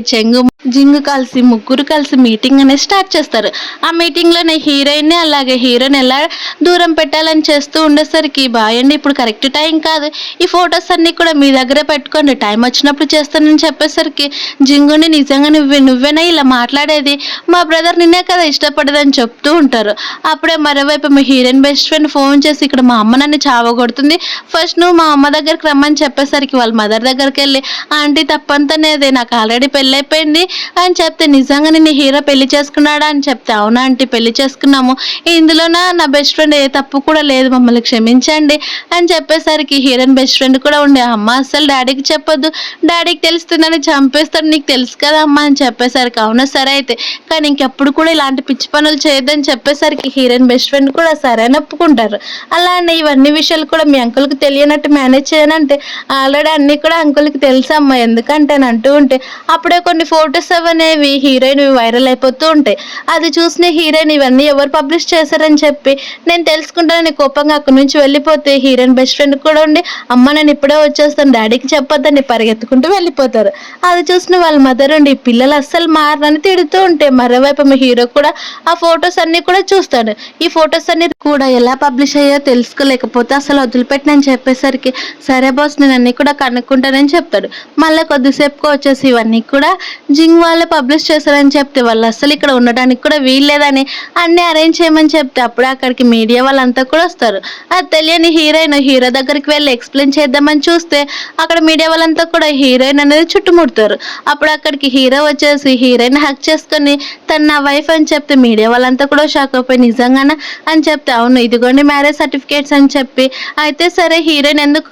జింగు కలిసి ముగ్గురు కలిసి మీటింగ్ అనేది స్టార్ట్ చేస్తారు. ఆ మీటింగ్లోనే హీరోయిన్ అలాగే హీరోని ఎలా దూరం పెట్టాలని చేస్తూ ఉండేసరికి బాయ్ అండి ఇప్పుడు కరెక్ట్ టైం కాదు ఈ ఫొటోస్ అన్నీ కూడా మీ దగ్గరే పెట్టుకోండి టైం వచ్చినప్పుడు చేస్తానని చెప్పేసరికి జింగుని నిజంగా నువ్వేనా ఇలా మాట్లాడేది మా బ్రదర్ నిన్నే కదా ఇష్టపడదని చెప్తూ ఉంటారు. అప్పుడే మరోవైపు మీ హీరోయిన్ బెస్ట్ ఫ్రెండ్ ఫోన్ చేసి ఇక్కడ మా అమ్మ నన్ను చావగొడుతుంది ఫస్ట్ నువ్వు మా అమ్మ దగ్గరికి రమ్మని చెప్పేసరికి వాళ్ళ మదర్ దగ్గరికి వెళ్ళి ఆంటీ తప్పంతనేదే నాకు ఆల్రెడీ పెళ్ళైపోయింది అని చెప్తే నిజంగా నిన్ను హీరో పెళ్లి చేసుకున్నాడా అని చెప్తే అవునా ఆంటీ పెళ్లి చేసుకున్నాము ఇందులోనా నా బెస్ట్ ఫ్రెండ్ ఏ తప్పు కూడా లేదు మమ్మల్ని క్షమించండి అని చెప్పేసరికి హీరోయిన్ బెస్ట్ ఫ్రెండ్ కూడా ఉండే అమ్మ అస్సలు డాడీకి చెప్పొద్దు డాడీకి తెలుస్తుందని చంపేస్తాడు నీకు తెలుసు కదా అమ్మ అని చెప్పేసరికి అవునా సరే అయితే కానీ ఇంకెప్పుడు కూడా ఇలాంటి పిచ్చి పనులు చేయొద్దని చెప్పేసరికి హీరోయిన్ బెస్ట్ ఫ్రెండ్ కూడా సరే అని ఒప్పుకుంటారు. అలానే ఇవన్నీ విషయాలు కూడా మీ అంకుల్కి తెలియనట్టు మేనేజ్ చేయనంటే ఆల్రెడీ అన్నీ కూడా అంకుల్కి తెలుసమ్మా ఎందుకంటే అని అంటూ ఉంటే అప్పుడే కొన్ని ఫొటోస్ అనేవి హీరోయిన్ వైరల్ అయిపోతూ ఉంటాయి. అది చూసిన హీరోయిన్ ఇవన్నీ ఎవరు పబ్లిష్ చేశారని చెప్పి నేను తెలుసుకుంటానని కోపంగా అక్కడి నుంచి వెళ్ళిపోతే హీరోయిన్ బెస్ట్ ఫ్రెండ్ కూడా ఉండి అమ్మ నేను ఇప్పుడే వచ్చేస్తాను డాడీకి చెప్పొద్దని పరిగెత్తుకుంటూ వెళ్ళిపోతారు. అది చూసిన వాళ్ళ మదర్ ఉండి ఈ పిల్లలు అస్సలు మారని తిడుతూ ఉంటే మరోవైపు మా హీరో కూడా ఆ ఫొటోస్ అన్ని కూడా చూస్తాడు. ఈ ఫొటోస్ అన్ని కూడా ఎలా పబ్లిష్ అయ్యో తెలుసుకోలేకపోతే అసలు వదిలిపెట్టనని చెప్పేసరికి సరే బాస్ నేను అన్ని కూడా కనుక్కుంటానని చెప్తాడు. మళ్ళీ కొద్దిసేపుకి వచ్చేసి ఇవన్నీ కూడా జింగ్ వాళ్ళే పబ్లిష్ చేశారని చెప్తే వాళ్ళు అసలు ఇక్కడ ఉండడానికి కూడా వీల్లేదని అన్ని అరేంజ్ చేయమని చెప్తే అప్పుడే అక్కడికి మీడియా వాళ్ళంతా కూడా వస్తారు. అది తెలియని హీరోయిన్ హీరో దగ్గరికి వెళ్ళి ఎక్స్ప్లెయిన్ చేద్దామని చూస్తే అక్కడ మీడియా వాళ్ళంతా కూడా హీరోయిన్ అనేది చుట్టుముడతారు. అప్పుడు అక్కడికి హీరో వచ్చేసి హీరోయిన్ హక్ చేసుకొని తన నా వైఫ్ అని చెప్తే మీడియా వాళ్ళంతా కూడా షాక్ అయిపోయి నిజంగానే అని చెప్తే అవును ఇదిగోండి మ్యారేజ్ సర్టిఫికేట్స్ అని చెప్పి అయితే సరే హీరోయిన్ ఎందుకు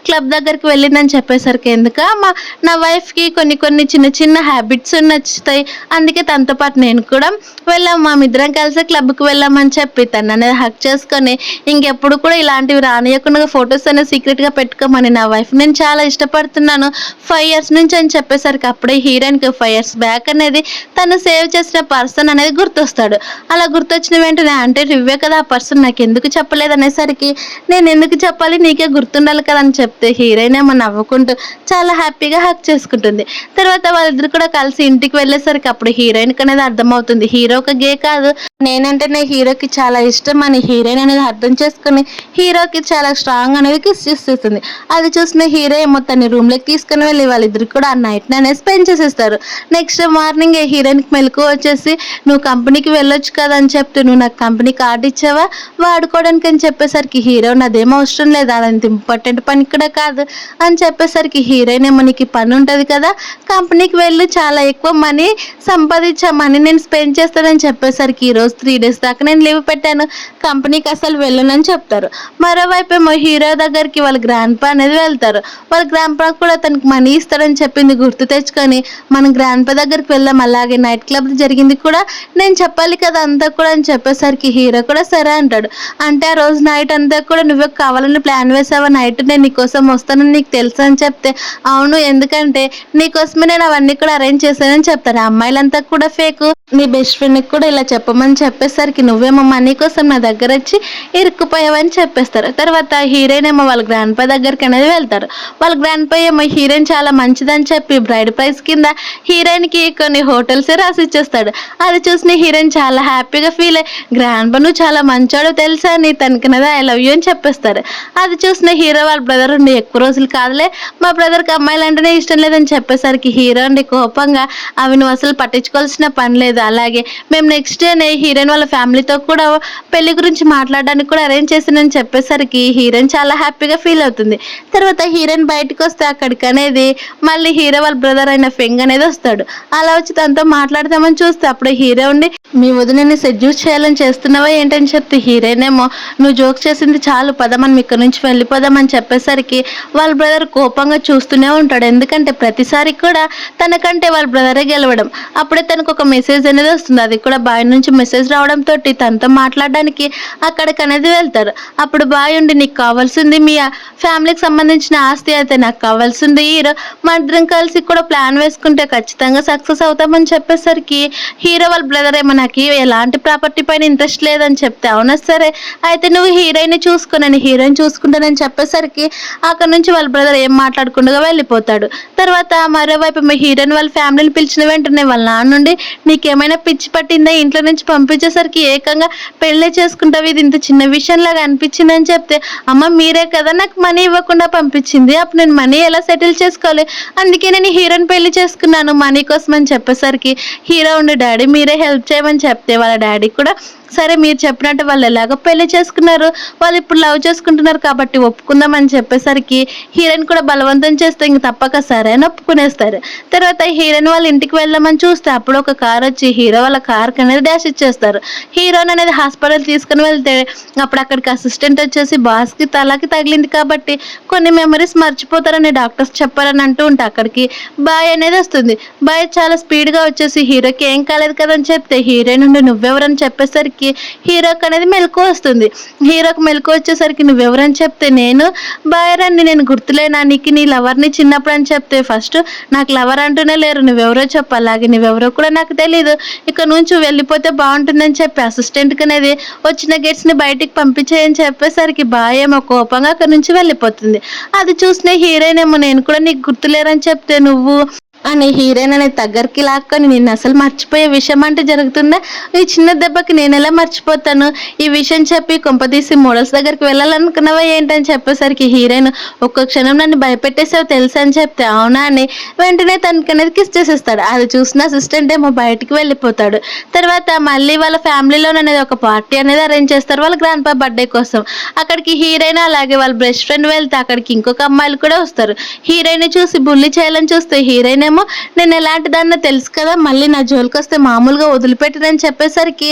క్లబ్ దగ్గరికి వెళ్ళిందని చెప్పేసరికి ఎందుక నా వైఫ్కి కొన్ని కొన్ని చిన్న చిన్న హ్యాబిట్స్ నచ్చుతాయి అందుకే తనతో పాటు నేను కూడా వెళ్ళాం మా ఇద్దరం కలిసి క్లబ్కి వెళ్ళామని చెప్పి తను అనేది హక్ చేసుకొని ఇంకెప్పుడు కూడా ఇలాంటివి రానియకుండా ఫొటోస్ అనేది సీక్రెట్గా పెట్టుకోమని నా వైఫ్ నేను చాలా ఇష్టపడుతున్నాను 5 years నుంచి అని చెప్పేసరికి అప్పుడే హీరోయిన్కి 5 years బ్యాక్ అనేది తను సేవ్ చేసిన పర్సన్ అనేది గుర్తొస్తాడు. అలా గుర్తొచ్చిన వెంటనే అంటే నువ్వే కదా ఆ పర్సన్ నాకు ఎందుకు చెప్పలేదు అనేసరికి నేను ఎందుకు చెప్పాలి నీకే గుర్తుండాలి కదా అని చెప్తే హీరోయిన్ ఏమో నవ్వుకుంటూ చాలా హ్యాపీగా హక్ చేసుకుంటుంది. తర్వాత వాళ్ళిద్దరు కూడా కలిసి ఇంటికి వెళ్ళేసరికి అప్పుడు హీరోయిన్కి అనేది అర్థమవుతుంది హీరో ఒక గే కాదు నేనంటేనే హీరోకి చాలా ఇష్టం అని హీరోయిన్ అనేది అర్థం చేసుకుని హీరోకి చాలా స్ట్రాంగ్ అనేది కిస్ చేసేస్తుంది. అది చూసిన హీరో ఏమో తన రూమ్లోకి తీసుకుని వెళ్ళి వాళ్ళిద్దరు కూడా ఆ నైట్ అనేది స్పెండ్ చేసేస్తారు. నెక్స్ట్ మార్నింగ్ హీరోయిన్కి మెలకు వచ్చేసి నువ్వు కంపెనీకి వెళ్ళొచ్చు కదా అని చెప్తే నువ్వు నాకు కంపెనీ కార్డు ఇచ్చావా వాడుకోవడానికి అని చెప్పేసరికి హీరో నాదేం అవసరం లేదు అదంత ఇంపార్టెంట్ పని కూడా కాదు అని చెప్పేసరికి హీరోయిన్ ఏమో నీకు పని ఉంటుంది కదా కంపెనీకి వెళ్ళి చాలా ఎక్కువ మనీ సంపాదించా మనీ నేను స్పెండ్ చేస్తానని చెప్పేసరికి ఈరోజు 3 days దాకా నేను లీవ్ పెట్టాను కంపెనీకి అసలు వెళ్ళనని చెప్తారు. మరోవైపు ఏమో హీరో దగ్గరికి వాళ్ళ గ్రాండ్ పా అనేది వెళ్తారు. వాళ్ళ గ్రాండ్ పా కూడా తనకి మనీ ఇస్తారని చెప్పింది గుర్తు తెచ్చుకొని మనం గ్రాండ్ పా దగ్గరికి వెళ్దాం అలాగే నైట్ క్లబ్ జరిగింది కూడా నేను చెప్పాలి కదా అంతా కూడా అని చెప్పేసరికి హీరో కూడా సరే అంటాడు. అంటే ఆ రోజు నైట్ అంతా కూడా నువ్వే కావాలని ప్లాన్ వేసావా నైట్ నేను నీకోసం వస్తానని నీకు తెలుసు అని చెప్తే అవును ఎందుకంటే నీకోసమే నేను అవన్నీ కూడా అరేంజ్ చేశానని చెప్తాను. అమ్మాయిలంతా కూడా ఫేక్ నీ బెస్ట్ ఫ్రెండ్కి కూడా ఇలా చెప్పమని చెప్పేసరికి నువ్వేమో మనీ కోసం నా దగ్గర వచ్చి ఇరుక్కుపోయావని చెప్పేస్తారు. తర్వాత హీరోయిన్ ఏమో వాళ్ళ గ్రాండ్ పా దగ్గరికి అనేది వెళ్తారు. వాళ్ళ గ్రాండ్ పా ఏమో హీరోయిన్ చాలా మంచిదని చెప్పి బ్రైడ్ ప్రైజ్ కింద హీరోయిన్కి కొన్ని హోటల్స్ రాసి ఇచ్చేస్తాడు. అది చూసిన హీరోయిన్ చాలా హ్యాపీగా ఫీల్ అయ్యి గ్రాండ్ పా నువ్వు చాలా మంచోడు తెలుసా అని తనకినదా ఐ లవ్ యూ అని చెప్పేస్తారు. అది చూసిన హీరో వాళ్ళ బ్రదర్ ఉండి ఎక్కువ రోజులు కాదులే మా బ్రదర్కి అమ్మాయిలు అంటేనే ఇష్టం లేదని చెప్పేసరికి హీరో ఉండి కోపంగా అవి నువ్వు అసలు పట్టించుకోవాల్సిన పని లేదు అలాగే మేము నెక్స్ట్ డేనే హీరోయిన్ వాళ్ళ ఫ్యామిలీతో కూడా పెళ్లి గురించి మాట్లాడడానికి కూడా అరేంజ్ చేసానని చెప్పేసరికి హీరోయిన్ చాలా హ్యాపీగా ఫీల్ అవుతుంది. తర్వాత హీరోయిన్ బయటకు వస్తే అక్కడికి అనేది మళ్ళీ హీరో వాళ్ళ బ్రదర్ అయిన ఫెంగ్ అనేది వస్తాడు. అలా వచ్చి తనతో మాట్లాడదామని చూస్తే అప్పుడు హీరో ఉండి మీ వదినని సెడ్యూస్ చేయాలని చేస్తున్నావా ఏంటని చెప్తే హీరోయిన్ ఏమో నువ్వు జోక్ చేసింది చాలు పద మనం ఇక్కడ నుంచి వెళ్ళిపోదామని చెప్పేసరికి వాళ్ళ బ్రదర్ కోపంగా చూస్తూనే ఉంటాడు. ఎందుకంటే ప్రతిసారి కూడా తనకంటే వాళ్ళ బ్రదరే గెలవడం. అప్పుడే తనకు ఒక మెసేజ్ అనేది వస్తుంది. అది కూడా బాయ్ నుంచి మెసేజ్ రావడంతో తనతో మాట్లాడడానికి అక్కడికి అనేది వెళ్తారు. అప్పుడు బాయ్ ఉండి నీకు కావాల్సింది మీ ఫ్యామిలీకి సంబంధించిన ఆస్తి అయితే నాకు కావాల్సింది హీరో మా ఇద్దరం కలిసి కూడా ప్లాన్ వేసుకుంటే ఖచ్చితంగా సక్సెస్ అవుతామని చెప్పేసరికి హీరో వాళ్ళ బ్రదర్ ఏమో నాకు ఎలాంటి ప్రాపర్టీ పైన ఇంట్రెస్ట్ లేదని చెప్తే అవునా సరే అయితే నువ్వు హీరోయిన్ చూసుకున్నాను హీరోయిన్ చూసుకుంటానని చెప్పేసరికి అక్కడ నుంచి వాళ్ళ బ్రదర్ ఏం మాట్లాడకుండా వెళ్ళిపోతాడు. తర్వాత మరోవైపు మీ హీరోయిన్ వాళ్ళ ఫ్యామిలీని పిలిచిన వెంటనే వాళ్ళ నాన్న నుండి నీకేమైనా పిచ్చి పట్టిందా ఇంట్లో నుంచి పంపించేసరికి ఏకంగా పెళ్ళే చేసుకుంటావు ఇది ఇంత చిన్న విషయంలాగా అనిపించిందని చెప్తే అమ్మ మీరే కదా నాకు మనీ ఇవ్వకుండా పంపించింది అప్పుడు నేను మనీ ఎలా సెటిల్ చేసుకోవాలి అందుకే నేను హీరోని పెళ్లి చేసుకున్నాను మనీ కోసం అని చెప్పేసరికి హీరో ఉండి డాడీ మీరే హెల్ప్ చేయమని చెప్తే వాళ్ళ డాడీ కూడా సరే మీరు చెప్పినట్టు వాళ్ళు ఎలాగో పెళ్లి చేసుకున్నారు వాళ్ళు ఇప్పుడు లవ్ చేసుకుంటున్నారు కాబట్టి ఒప్పుకుందామని చెప్పేసరికి హీరోయిన్ కూడా బలవంతం చేస్తే ఇంక తప్పక సరే అని ఒప్పుకునేస్తారు. తర్వాత హీరోయిన్ వాళ్ళ ఇంటికి వెళ్దామని చూస్తే అప్పుడు ఒక కార్ వచ్చి హీరో వాళ్ళ కార్కి అనేది డాష్ ఇచ్చేస్తారు. హీరోయిన్ అనేది హాస్పిటల్ తీసుకుని వెళ్తే అప్పుడు అక్కడికి అసిస్టెంట్ వచ్చేసి బాస్కి తలకి తగిలింది కాబట్టి కొన్ని మెమరీస్ మర్చిపోతారని డాక్టర్స్ చెప్పారని అంటూ ఉంటే అక్కడికి బాయ్ అనేది వస్తుంది. బాయ్ చాలా స్పీడ్గా వచ్చేసి హీరోకి ఏం కాలేదు కదని చెప్తే హీరోయిన్ నుండి నువ్వెవరని చెప్పేసరికి చెప్పేసరికి హీరోకి అనేది మెలకు వస్తుంది. హీరోకి మెలకు వచ్చేసరికి నువ్వెవరని చెప్తే నేను బాయ్ నేను గుర్తులేనా నీకు నీ లవర్ని చిన్నప్పుడు అని చెప్తే ఫస్ట్ నాకు లవర్ అంటూనే లేరు నువ్వెవరో చెప్పు అలాగే నువ్వెవరో కూడా నాకు తెలీదు ఇక నుంచి వెళ్ళిపోతే బాగుంటుందని చెప్పి అసిస్టెంట్కి అనేది వచ్చిన గెట్స్ని బయటికి పంపించేయని చెప్పేసరికి బాయ్ ఏమో కోపంగా అక్కడి నుంచి వెళ్ళిపోతుంది. అది చూసిన హీరోయిన్ ఏమో నేను కూడా నీకు గుర్తులేరని చెప్తే నువ్వు అని హీరోయిన్ అనేది దగ్గరికి లాక్కొని నిన్ను అసలు మర్చిపోయే విషయం అంటే జరుగుతుందా ఈ చిన్న దెబ్బకి నేను ఎలా మర్చిపోతాను ఈ విషయం చెప్పి కొంపదీసి మోడల్స్ దగ్గరికి వెళ్ళాలనుకున్నావా ఏంటని చెప్పేసరికి హీరోయిన్ ఒక్క క్షణం నన్ను భయపెట్టేసావు తెలుసా అని చెప్తే అవునా అని వెంటనే తనకి అనేది కిస్ చేసేస్తాడు. అది చూసిన అసిస్టెంట్ ఏమో బయటికి వెళ్ళిపోతాడు. తర్వాత మళ్ళీ వాళ్ళ ఫ్యామిలీలో అనేది ఒక పార్టీ అనేది అరేంజ్ చేస్తారు వాళ్ళ గ్రాండ్ పా బర్త్డే కోసం. అక్కడికి హీరోయిన్ అలాగే వాళ్ళ బెస్ట్ ఫ్రెండ్ వెళ్తే అక్కడికి ఇంకొక అమ్మాయిలు కూడా వస్తారు. హీరోయిన్ చూసి బుల్లి చేయాలని చూస్తే హీరోయిన్ ఏమో నేను ఎలాంటి దాన్నో తెలుసు కదా మళ్ళీ నా జోలికి వస్తే మామూలుగా వదిలిపెట్టదని చెప్పేసరికి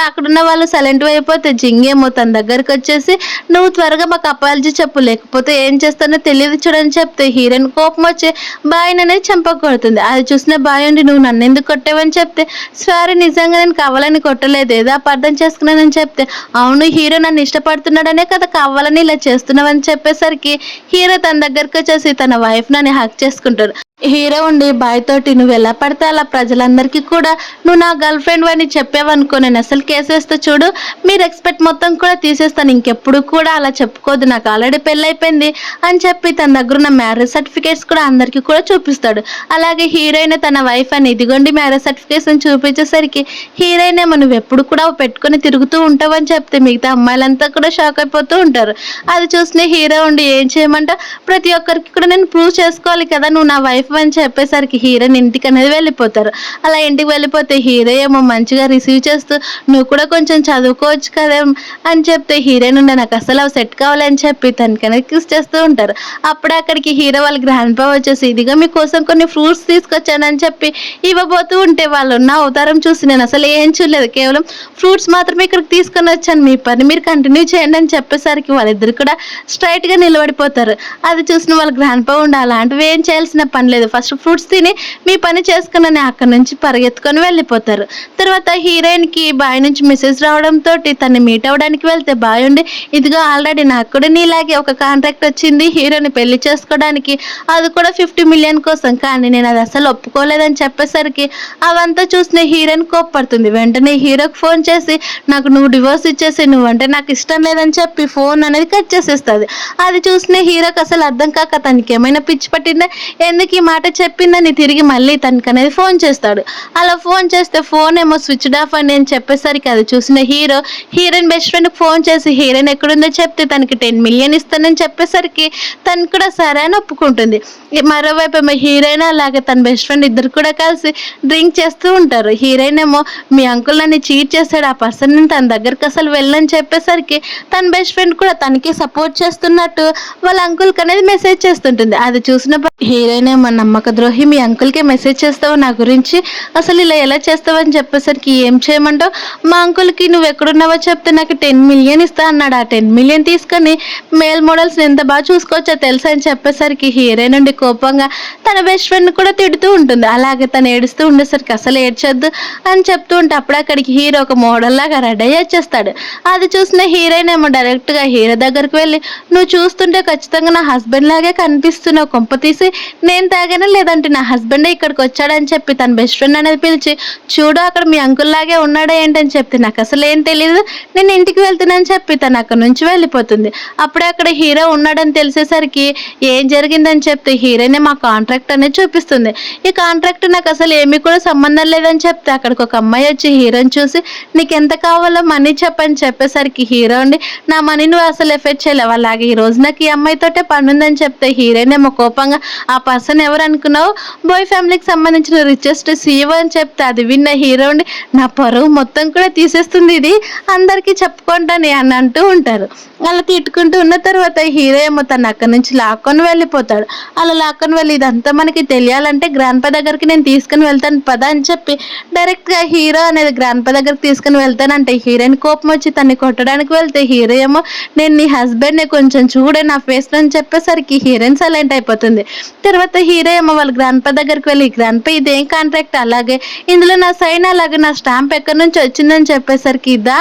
అక్కడున్న వాళ్ళు సైలెంట్ అయిపోతే జింగేమో తన దగ్గరికి వచ్చేసి నువ్వు త్వరగా మాకు అపాలజీ చెప్పు లేకపోతే ఏం చేస్తానో తెలియదు చూడని చెప్తే హీరోయిన్ కోపం వచ్చి బాయ్ని అనేది చంపకొడుతుంది. అది చూసిన బాయ్ ఉండి నువ్వు నన్ను ఎందుకు కొట్టావని చెప్తే సారీ నిజంగా నేను కావాలని కొట్టలేదు ఏదో అపార్థం చేసుకున్నానని చెప్తే అవును హీరో నన్ను ఇష్టపడుతున్నాడనే కదా కావాలని ఇలా చేస్తున్నావని చెప్పేసరికి హీరో తన దగ్గరికి వచ్చేసి తన వైఫ్ నన్ను హక్ చేసుకుంటాడు. హీరో ఉండి బాయ్ తోటి నువ్వు ఎలా పడితే అలా ప్రజలందరికీ కూడా నువ్వు నా గర్ల్ ఫ్రెండ్ అని చెప్పావనుకో నేను అసలు కేసేస్తా చూడు మీ రెస్పెక్ట్ మొత్తం కూడా తీసేస్తాను ఇంకెప్పుడు కూడా అలా చెప్పుకోదు నాకు ఆల్రెడీ పెళ్ళైపోయింది అని చెప్పి తన దగ్గర ఉన్న మ్యారేజ్ సర్టిఫికేట్స్ కూడా అందరికీ కూడా చూపిస్తాడు. అలాగే హీరోయిన్ తన వైఫ్ అని ఇదిగోండి మ్యారేజ్ సర్టిఫికేట్స్ అని చూపించేసరికి హీరోయిన్ ఏమో నువ్వు ఎప్పుడు కూడా పెట్టుకొని తిరుగుతూ ఉంటావని చెప్తే మిగతా అమ్మాయిలంతా కూడా షాక్ అయిపోతూ ఉంటారు. అది చూసిన హీరో ఉండి ఏం చేయమంట ప్రతి ఒక్కరికి కూడా నేను ప్రూవ్ చేసుకోవాలి కదా నువ్వు నా వైఫ్ అని చెప్పేసరికి హీరోయిన్ ఇంటికి అనేది వెళ్ళిపోతారు. అలా ఇంటికి వెళ్ళిపోతే హీరో ఏమో మంచిగా రిసీవ్ చేస్తూ నువ్వు కూడా కొంచెం చదువుకోవచ్చు కదా అని చెప్తే హీరోయిన్ ఉండే నాకు అసలు అవి సెట్ కావాలని చెప్పి తనకి అనేది కిస్ చేస్తూ ఉంటారు. అప్పుడే అక్కడికి హీరో వాళ్ళ గ్రాండ్ పా వచ్చేసి ఇదిగా మీకోసం కొన్ని ఫ్రూట్స్ తీసుకొచ్చానని చెప్పి ఇవ్వబోతూ ఉంటే వాళ్ళు ఉన్న అవతారం చూసి నేను అసలు ఏం చూడలేదు కేవలం ఫ్రూట్స్ మాత్రమే ఇక్కడికి తీసుకొని వచ్చాను మీ పని మీరు కంటిన్యూ చేయండి అని చెప్పేసరికి వాళ్ళిద్దరు కూడా స్ట్రైట్ గా నిలబడిపోతారు. అది చూసిన వాళ్ళ గ్రాండ్ పా ఉండి అలాంటివి ఏం చేయాల్సిన పని లేదు ఫస్ట్ ఫ్రూట్స్ తిని మీ పని చేసుకుని అక్కడి నుంచి పరిగెత్తుకొని వెళ్ళిపోతారు. తర్వాత హీరోయిన్ కి బాయ్ నుంచి మెసేజ్ రావడంతో తన్ని మీట్ అవ్వడానికి వెళ్తే బాయ్ ఉండి ఇదిగో ఆల్రెడీ నాకు కూడా నీలాగే ఒక కాంట్రాక్ట్ వచ్చింది హీరోని పెళ్లి చేసుకోవడానికి అది కూడా 50 మిలియన్ కోసం కానీ నేను అది అసలు ఒప్పుకోలేదని చెప్పేసరికి అవంతా చూసిన హీరోయిన్ కోప్పడుతుంది. వెంటనే హీరోకి ఫోన్ చేసి నాకు నువ్వు డివోర్స్ ఇచ్చేసి నువ్వంటే నాకు ఇష్టం లేదని చెప్పి ఫోన్ అనేది కట్ చేసేస్తుంది. అది చూసిన హీరోకి అసలు అర్థం కాక తనకి ఏమైనా పిచ్చి పట్టిందా ఎందుకు ఈ మాట చెప్పిందని తిరిగి మళ్ళీ తనకి అనేది ఫోన్ చేస్తాడు. అలా ఫోన్ చేస్తే ఫోన్ ఏమో స్విచ్ ఆఫ్ అని నేను చెప్పేసరికి అది చూసిన hero heroine best friend phone చేసి హీరోయిన్ ఎక్కడుందో చెప్తే తనకి 10 మిలియన్ ఇస్తానని చెప్పేసరికి తను కూడా సరే అని ఒప్పుకుంటుంది. మరోవైపు ఏమో హీరోయిన్ అలాగే తన బెస్ట్ ఫ్రెండ్ ఇద్దరు కూడా కలిసి డ్రింక్ చేస్తూ ఉంటారు. హీరోయిన్ ఏమో మీ అంకుల్ నన్ను చీట్ చేశాడు ఆ పర్సన్ తన దగ్గరికి అసలు వెళ్ళని చెప్పేసరికి తన బెస్ట్ ఫ్రెండ్ కూడా తనకి సపోర్ట్ చేస్తున్నట్టు వాళ్ళ అంకుల్కి అనేది మెసేజ్ చేస్తుంటుంది. అది చూసిన హీరోయిన్ ఏమో నమ్మక ద్రోహి మీ అంకుల్కే మెసేజ్ చేస్తావు నా గురించి అసలు ఇలా ఎలా చేస్తావు అని చెప్పేసరికి ఏం చేయమంటావు మా అంకుల్కి నువ్వు ఎక్కడున్నావో చెప్తే నాకు 10 మిలియన్ ఇస్తా అన్నాడు ఆ 10 మిలియన్ తీసుకొని మేల్ మోడల్స్ ఎంత బాగా చూసుకోవచ్చో తెలుసా అని చెప్పేసరికి హీరోయిన్ నుండి కోపంగా తన బెస్ట్ ఫ్రెండ్ కూడా తిడుతూ ఉంటుంది. అలాగే తను ఏడుస్తూ ఉండేసరికి అసలు ఏడ్చొద్దు అని చెప్తూ ఉంటే అప్పుడు అక్కడికి హీరో ఒక మోడల్ లాగా రెడీ అయ్యి వచ్చేస్తాడు. అది చూసిన హీరోయిన్ ఏమో డైరెక్ట్ గా హీరో దగ్గరికి వెళ్ళి నువ్వు చూస్తుంటే ఖచ్చితంగా నా హస్బెండ్ లాగే కనిపిస్తున్నావు కొంప తీసి నేను తాగానా లేదంటే నా హస్బెండ్ ఇక్కడికి వచ్చాడని చెప్పి తన బెస్ట్ ఫ్రెండ్ అనేది పిలిచి చూడు అక్కడ మీ అంకుల్ లాగే ఉన్నాడా ఏంటని చెప్తే నాకు అసలు ఏం తెలియదు నేను ఇంటికి వెళ్తున్నానని చెప్పి తను అక్కడ నుంచి వెళ్ళిపోతుంది. అప్పుడే అక్కడ హీరో ఉన్నాడని తెలిసేసరికి ఏం జరిగిందని చెప్తే హీరోనే మా కాంట్రాక్ట్ అనేది చూపిస్తుంది. ఈ కాంట్రాక్ట్ నాకు అసలు ఏమీ కూడా సంబంధం లేదని చెప్తే అక్కడికి ఒక అమ్మాయి వచ్చి హీరోని చూసి నీకు ఎంత కావాలో మనీ చెప్పని చెప్పేసరికి హీరో అండి నా మనీ నువ్వు అసలు ఎఫెక్ట్ చేయలేవు అలాగే ఈ రోజు నాకు ఈ అమ్మాయితోటే పని ఉందని చెప్తే హీరోనేమో కోపంగా ఆ పర్సన్ ఎవరు అనుకున్నావు బాయ్ ఫ్యామిలీకి సంబంధించిన రిచెస్ట్ సీఈఓ అని చెప్తే అది విన్న హీరో అండి నా పరువు మొత్తం కూడా తీసేస్తుంది ఇది అందరికీ చెప్పుకుంటాను అని అంటూ ఉంటారు. అలా తిట్టుకుంటూ ఉన్న తర్వాత హీరో ఏమో తను అక్కడి నుంచి లాక్కొని వెళ్ళిపోతాడు. అలా లాక్కొని వెళ్ళి ఇదంతా మనకి తెలియాలంటే గ్రాండ్ పా దగ్గరికి నేను తీసుకుని వెళ్తాను పదా అని చెప్పి డైరెక్ట్‌గా హీరో అనేది గ్రాండ్ పా దగ్గరికి తీసుకొని వెళ్తానంటే హీరోయిన్ కోపం వచ్చి తన్ని కొట్టడానికి వెళ్తే హీరో ఏమో నేను నీ హస్బెండ్‌ని కొంచెం చూడే నా ఫేస్‌లో అని చెప్పేసరికి హీరోయిన్ సైలెంట్ అయిపోతుంది. తర్వాత హీరో ఏమో వాళ్ళ గ్రాండ్ పా దగ్గరికి వెళ్ళి గ్రాండ్ పా ఇదేం కాంట్రాక్ట్ అలాగే ఇందులో నా సైన్ అలాగే నా స్టాంప్ ఎక్కడి నుంచి వచ్చిందని చెప్పేసరికి ఇదా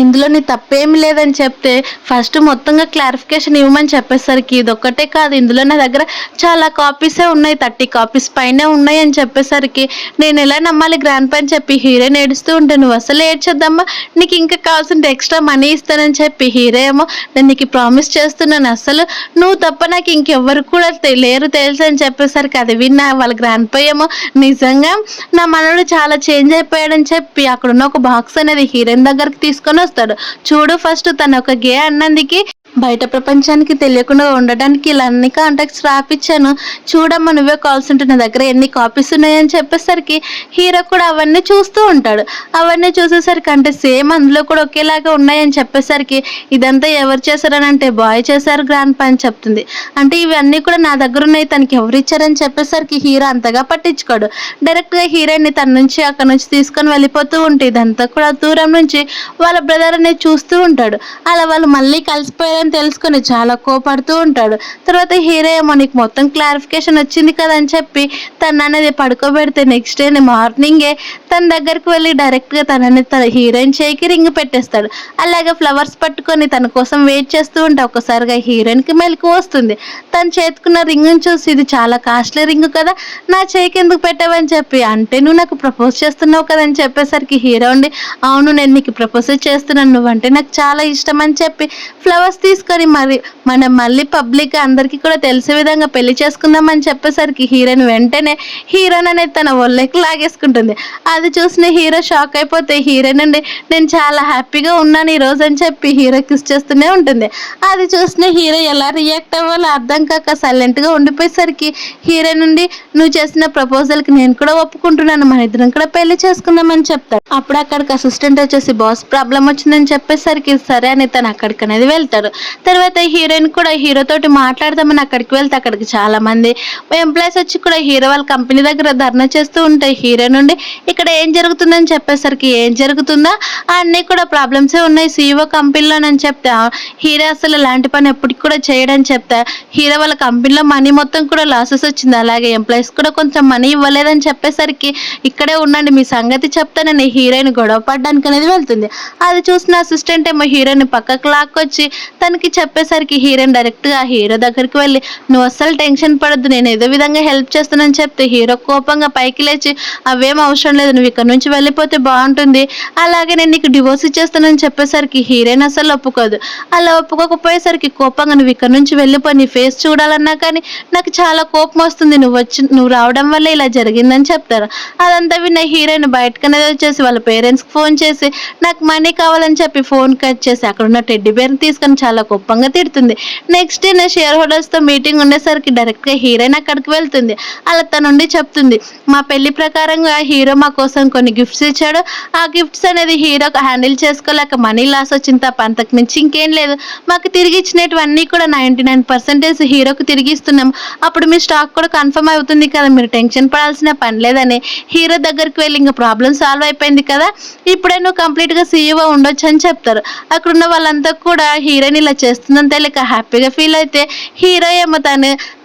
ఇందులో నీ తప్పేమి లేదని చెప్తే ఫస్ట్ మొత్తంగా క్లారిఫికేషన్ ఇవ్వమని చెప్పేసరికి ఇదొక్కటే కాదు ఇందులో నా దగ్గర చాలా కాపీసే ఉన్నాయి 30 కాపీస్ పైనే ఉన్నాయి అని చెప్పేసరికి నేను ఎలా నమ్మాలి గ్రాండ్ పా అని చెప్పి హీరోయిన్ ఏడుస్తూ ఉంటే నువ్వు అసలు ఏడ్చొద్దమ్మా నీకు ఇంకా కావాల్సిన ఎక్స్ట్రా మనీ ఇస్తానని చెప్పి హీరో ఏమో నేను నీకు ప్రామిస్ చేస్తున్నాను అసలు నువ్వు తప్ప నాకు ఇంకెవ్వరు కూడా లేరు తెలుసు అని చెప్పేసరికి అది విన్నా వాళ్ళ గ్రాండ్ పా ఏమో నిజంగా నా మనవడు చాలా చేంజ్ అయిపోయాడని చెప్పి అక్కడున్న ఒక బాక్స్ అనేది హీరోయిన్ దగ్గరికి తీసుకొని వస్తాడు. చూడు ఫస్ట్ తను ఒక గే అన్నందుకి బయట ప్రపంచానికి తెలియకుండా ఉండడానికి ఇలా అన్ని కాంటాక్ట్స్ రాపిచ్చాను చూడమ్మా నువ్వే కాల్స్ ఉంటే నా దగ్గర ఎన్ని కాపీస్ ఉన్నాయని చెప్పేసరికి హీరో కూడా అవన్నీ చూస్తూ ఉంటాడు. అవన్నీ చూసేసరికి అంటే సేమ్ అందులో కూడా ఒకేలాగా ఉన్నాయని చెప్పేసరికి ఇదంతా ఎవరు చేశారని అంటే బాయ్ చేశారు గ్రాండ్ పా అని చెప్తుంది. అంటే ఇవన్నీ కూడా నా దగ్గర ఉన్నాయి తనకి ఎవరు ఇచ్చారని చెప్పేసరికి హీరో అంతగా పట్టించుకోడు. డైరెక్ట్గా హీరోయిన్ని తన నుంచి అక్కడ నుంచి తీసుకొని వెళ్ళిపోతూ ఉంటే ఇదంతా కూడా దూరం నుంచి వాళ్ళ బ్రదర్ అనేది చూస్తూ ఉంటాడు. అలా వాళ్ళు మళ్ళీ కలిసిపోయారు తెలుసుకొని చాలా కోపడుతూ ఉంటాడు. తర్వాత హీరో ఏమో నీకు మొత్తం క్లారిఫికేషన్ వచ్చింది కదా అని చెప్పి తను అనేది పడుకోబెడితే నెక్స్ట్ డే మార్నింగే తన దగ్గరికి వెళ్ళి డైరెక్ట్గా తనని తన హీరోయిన్ చేయికి రింగ్ పెట్టేస్తాడు. అలాగే ఫ్లవర్స్ పట్టుకొని తన కోసం వెయిట్ చేస్తూ ఉంటే ఒక్కసారిగా హీరోయిన్కి మెలకు వస్తుంది. తను చేతుకున్న రింగ్ని చూసి ఇది చాలా కాస్ట్లీ రింగ్ కదా నా చేయికి ఎందుకు పెట్టావని చెప్పి అంటే నువ్వు నాకు ప్రపోజ్ చేస్తున్నావు కదా అని చెప్పేసరికి హీరో ఉండి అవును నేను నీకు ప్రపోజ్ చేస్తున్నాను నువ్వంటే నాకు చాలా ఇష్టం అని చెప్పి ఫ్లవర్స్ తీసుకొని మరి మనం మళ్ళీ పబ్లిక్ అందరికీ కూడా తెలిసే విధంగా పెళ్లి చేసుకుందాం అని చెప్పేసరికి హీరోయిన్ వెంటనే హీరోయిన్ అనేది తన ఒళ్ళకి లాగేసుకుంటుంది. అది చూసిన హీరో షాక్ అయిపోతే హీరోయిన్ అండి నేను చాలా హ్యాపీగా ఉన్నాను ఈ రోజు అని చెప్పి హీరో కిస్ చేస్తూనే ఉంటుంది. అది చూసిన హీరో ఎలా రియాక్ట్ అవ్వాలో అర్థం కాక సైలెంట్గా ఉండిపోయేసరికి హీరోయిన్ నుండి నువ్వు చేసిన ప్రపోజల్కి నేను కూడా ఒప్పుకుంటున్నాను మన ఇద్దరం కూడా పెళ్లి చేసుకుందామని చెప్తాడు. అప్పుడు అక్కడికి అసిస్టెంట్ వచ్చేసి బాస్ ప్రాబ్లం వచ్చిందని చెప్పేసరికి సరే అని తను అక్కడికి అనేది వెళ్తాడు. తర్వాత హీరోయిన్ కూడా హీరో తోటి మాట్లాడదామని అక్కడికి వెళ్తే అక్కడికి చాలా మంది ఎంప్లాయీస్ వచ్చి కూడా హీరో వాళ్ళ కంపెనీ దగ్గర ధర్నా చేస్తూ ఉంటాయి. హీరో నుండి ఇక్కడ ఏం జరుగుతుందని చెప్పేసరికి ఏం జరుగుతుందా అన్నీ కూడా ప్రాబ్లమ్సే ఉన్నాయి సీఈఓ కంపెనీలోనని చెప్తా హీరో అసలు ఇలాంటి పని ఎప్పటికి కూడా చేయడని చెప్తా హీరో వాళ్ళ కంపెనీలో మనీ మొత్తం కూడా లాసెస్ వచ్చింది అలాగే ఎంప్లాయీస్ కూడా కొంచెం మనీ ఇవ్వలేదని చెప్పేసరికి ఇక్కడే ఉండండి మీ సంగతి చెప్తానని హీరోయిన్ గొడవ పడడానికి అనేది వెళ్తుంది. అది చూసిన అసిస్టెంట్ ఏమో హీరోయిన్ పక్కకు లాక్కొచ్చి తనకి చెప్పేసరికి హీరోయిన్ డైరెక్ట్గా హీరో దగ్గరికి వెళ్ళి నువ్వు అస్సలు టెన్షన్ పడద్దు నేను ఏదో విధంగా హెల్ప్ చేస్తానని చెప్తే హీరో కోపంగా పైకి లేచి అవేం అవసరం లేదు నువ్వు ఇక్కడ నుంచి వెళ్ళిపోతే బాగుంటుంది అలాగే నేను నీకు డివోర్స్ ఇచ్చేస్తానని చెప్పేసరికి హీరోయిన్ అసలు ఒప్పుకోదు. అలా ఒప్పుకోకపోయేసరికి కోపంగా నువ్వు ఇక్కడ నుంచి వెళ్ళిపోయి నీ ఫేస్ చూడాలన్నా కానీ నాకు చాలా కోపం వస్తుంది నువ్వు రావడం వల్ల ఇలా జరిగిందని చెప్తారు. అదంతా విన్న హీరోయిన్ బయటకనేది వచ్చేసి వాళ్ళ పేరెంట్స్కి ఫోన్ చేసి నాకు మనీ కావాలని చెప్పి ఫోన్ కట్ చేసి అక్కడ ఉన్న టెడ్డీ బేర్ని తీసుకొని చాలా కోపంగా తిడుతుంది. నెక్స్ట్ డే నా షేర్ హోల్డర్స్తో మీటింగ్ ఉండేసరికి డైరెక్ట్గా హీరోయిన్ అక్కడికి వెళ్తుంది. అలా తన నుండి చెప్తుంది మా పెళ్లి ప్రకారంగా హీరో మా కోసం కొన్ని గిఫ్ట్స్ ఇచ్చాడు ఆ గిఫ్ట్స్ అనేది హీరో హ్యాండిల్ చేసుకోలేక మనీ లాస్ వచ్చింది తప్ప అంతకు మించి ఇంకేం లేదు మాకు తిరిగి ఇచ్చినటువన్నీ కూడా 99% హీరోకి తిరిగి ఇస్తున్నాం అప్పుడు మీ స్టాక్ కూడా కన్ఫర్మ్ అవుతుంది కదా మీరు టెన్షన్ పడాల్సిన పని లేదని హీరో దగ్గరికి వెళ్ళి ఇంకా ప్రాబ్లం సాల్వ్ అయిపోయింది కదా ఇప్పుడే నువ్వు కంప్లీట్గా సీఈఓ ఉండొచ్చు అని చెప్తారు. అక్కడున్న వాళ్ళంతా కూడా హీరోయిన్ ఇలా చేస్తుందని తెలియక హ్యాపీగా ఫీల్ అయితే హీరో ఏమో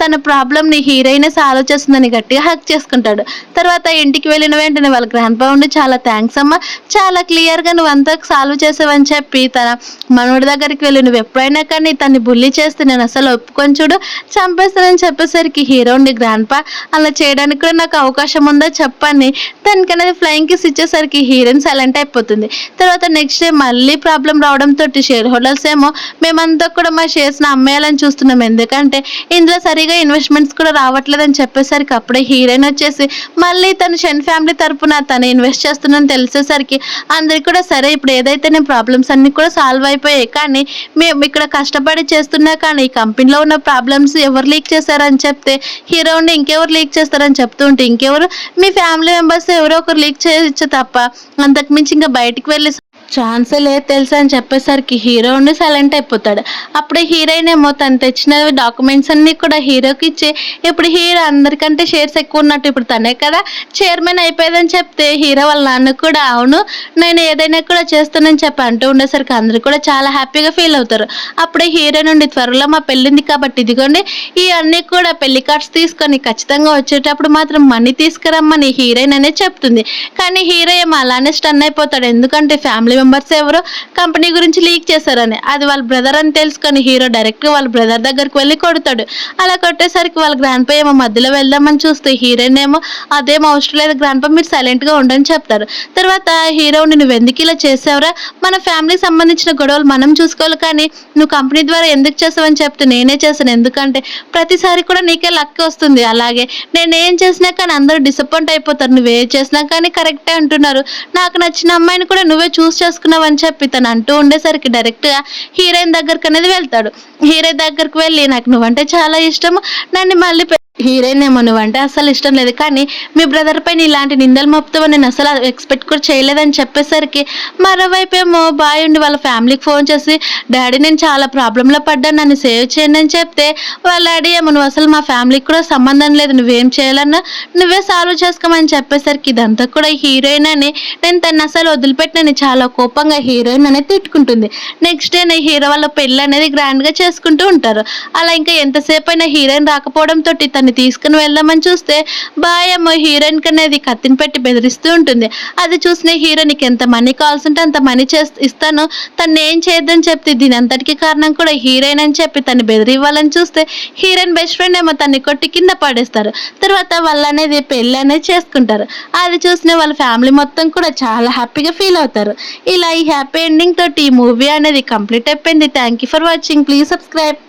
తన ప్రాబ్లమ్ని హీరోయినే సాల్వ్ చేస్తుందని గట్టిగా హక్ చేసుకుంటాడు. తర్వాత ఇంటికి వెళ్ళిన వెంటనే వాళ్ళ గ్రాండ్ పా ఉండి చాలా థ్యాంక్స్ అమ్మ చాలా క్లియర్గా నువ్వు అంతా సాల్వ్ చేసావని చెప్పి తన మనోడి దగ్గరికి వెళ్ళి నువ్వు ఎప్పుడైనా కానీ తన్ని బుల్లి చేస్తే నేను అసలు ఒప్పుకొని చూడు చంపేస్తానని చెప్పేసరికి హీరో ఉండి గ్రాండ్ పా అలా చేయడానికి కూడా నాకు అవకాశం ఉందో చెప్పని తనకి అనేది ఫ్లయింగ్ కిస్ ఇచ్చేసరికి హీరోయిన్ సైలెంట్ అయిపోతుంది. తర్వాత నెక్స్ట్ డే మళ్ళీ ప్రాబ్లం రావడంతో షేర్ హోల్డర్స్ ఏమో మేమంతా కూడా మా షేర్స్ని అమ్మేయాలని చూస్తున్నాం ఎందుకంటే ఇందులో సరిగా ఇన్వెస్ట్మెంట్స్ కూడా రావట్లేదని చెప్పేసరికి అప్పుడే హీరోయిన్ వచ్చేసి మళ్ళీ తను షెన్ ఫ్యామిలీ తరపున తను ఇన్వెస్ట్ చేస్తున్నాను తెలిసేసరికి అందరికి కూడా సరే ఇప్పుడు ఏదైతే నేను ప్రాబ్లమ్స్ అన్ని కూడా సాల్వ్ అయిపోయాయి కానీ మేము ఇక్కడ కష్టపడి చేస్తున్నా కానీ ఈ కంపెనీలో ఉన్న ప్రాబ్లమ్స్ ఎవరు లీక్ చేశారని చెప్తే హీరో ఉండి ఇంకెవరు లీక్ చేస్తారని చెప్తూ ఉంటే ఇంకెవరు మీ ఫ్యామిలీ మెంబర్స్ ఎవరో ఒకరు లీక్ చేయొచ్చు తప్ప అంతకుమించి ఇంకా బయటికి వెళ్ళి ఛాన్సే లేదు తెలుసా అని చెప్పేసరికి హీరో ఉండి సైలెంట్ అయిపోతాడు. అప్పుడు హీరోయిన్ ఏమో తను తెచ్చిన డాక్యుమెంట్స్ అన్నీ కూడా హీరోకి ఇచ్చి, ఇప్పుడు హీరో అందరికంటే షేర్స్ ఎక్కువ ఉన్నట్టు ఇప్పుడు తనే కదా చైర్మన్ అయిపోయేదని చెప్తే, హీరో వాళ్ళ నాన్న కూడా అవును నేను ఏదైనా కూడా చేస్తానని చెప్పి అంటూ ఉండేసరికి అందరూ కూడా చాలా హ్యాపీగా ఫీల్ అవుతారు. అప్పుడే హీరో నుండి త్వరలో మా పెళ్ళింది కాబట్టి ఇదిగోండి ఇవన్నీ కూడా పెళ్లి కార్డ్స్ తీసుకొని ఖచ్చితంగా వచ్చేటప్పుడు మాత్రం మనీ తీసుకురమ్మని హీరోయిన్ అనేది చెప్తుంది. కానీ హీరో ఏమో అలానే స్టన్ అయిపోతాడు. ఎందుకంటే ఫ్యామిలీ మెంబర్స్ ఎవరో కంపెనీ గురించి లీక్ చేశారని. అది వాళ్ళ బ్రదర్ అని తెలుసుకొని హీరో డైరెక్ట్‌గా వాళ్ళ బ్రదర్ దగ్గరికి వెళ్లి కొడతాడు. అలా కొట్టేసరికి వాళ్ళ గ్రాండ్‌పా ఏమో మధ్యలో వెళ్దామని చూస్తే హీరోయిన్ ఏమో అదేం అవసరం లేదు గ్రాండ్‌పా మీరు సైలెంట్‌గా ఉండని చెప్తారు. తర్వాత హీరో ఉండి నువ్వెందుకు ఇలా చేసావురా? మన ఫ్యామిలీకి సంబంధించిన గొడవలు మనం చూసుకోవాలి కానీ నువ్వు కంపెనీ ద్వారా ఎందుకు చేసావని చెప్తే నేనే చేశాను. ఎందుకంటే ప్రతిసారి కూడా నీకే లక్ వస్తుంది. అలాగే నేనేం చేసినా కానీ అందరూ డిసప్పాయింట్ అయిపోతారు. నువ్వేం చేసినా కానీ కరెక్టే అంటున్నారు. నాకు నచ్చిన అమ్మాయిని కూడా నువ్వే చేసుకున్నావు అని చెప్పి తను అంటూ ఉండేసరికి డైరెక్ట్‌గా హీరోయిన్ దగ్గరకనేది వెళ్తాడు. హీరోయిన్ దగ్గరికి వెళ్ళి నాకు నువ్వంటే చాలా ఇష్టము. నన్ను మళ్ళీ హీరోయిన్ ఏమో నువ్వంటే అస్సలు ఇష్టం లేదు. కానీ మీ బ్రదర్ పైన ఇలాంటి నిందలు మోపుతావని నేను అసలు ఎక్స్‌పెక్ట్ కూడా చేయలేదని చెప్పేసరికి మరోవైపు ఏమో బాయ్ ఉండి వాళ్ళ ఫ్యామిలీకి ఫోన్ చేసి డాడీ నేను చాలా ప్రాబ్లమ్‌లో పడ్డాను. నన్ను సేవ్ చేయండి అని చెప్తే వాళ్ళ డాడీ ఏమో నువ్వు అసలు మా ఫ్యామిలీకి కూడా సంబంధం లేదు. నువ్వేం చేయాలన్నా నువ్వే సాల్వ్ చేసుకోమని చెప్పేసరికి ఇదంతా కూడా హీరోయిన్ అని నేను తనని అసలు వదిలిపెట్టనని చాలా కోపంగా హీరోయిన్ అనేది తిట్టుకుంటుంది. నెక్స్ట్ డేనే హీరో వాళ్ళ పెళ్లి అనేది గ్రాండ్‌గా చేసుకుంటూ ఉంటారు. అలా ఇంకా ఎంతసేపు అయినా హీరోయిన్ రాకపోవడంతోటి తన్ని తీసుకుని వెళ్దామని చూస్తే బాయ్ ఏమో హీరోయిన్ కనేది కత్తిని పెట్టి బెదిరిస్తూ ఉంటుంది. అది చూసిన హీరో నీకు ఎంత మనీ కావాల్సింటే అంత మనీ ఇస్తాను తను ఏం చేయొద్దని చెప్తే దీని అంతటికి కారణం కూడా హీరోయిన్ అని చెప్పి తను బెదిరివ్వాలని చూస్తే హీరోయిన్ బెస్ట్ ఫ్రెండ్ ఏమో తన్ని కొట్టి కింద పడేస్తారు. తర్వాత వాళ్ళు అనేది పెళ్ళి అనేది చేసుకుంటారు. అది చూసిన వాళ్ళ ఫ్యామిలీ మొత్తం కూడా చాలా హ్యాపీగా ఫీల్ అవుతారు. ఇలా ఈ హ్యాపీ ఎండింగ్ తోటి ఈ మూవీ అనేది కంప్లీట్ అయిపోయింది. Thank you for watching. Please subscribe.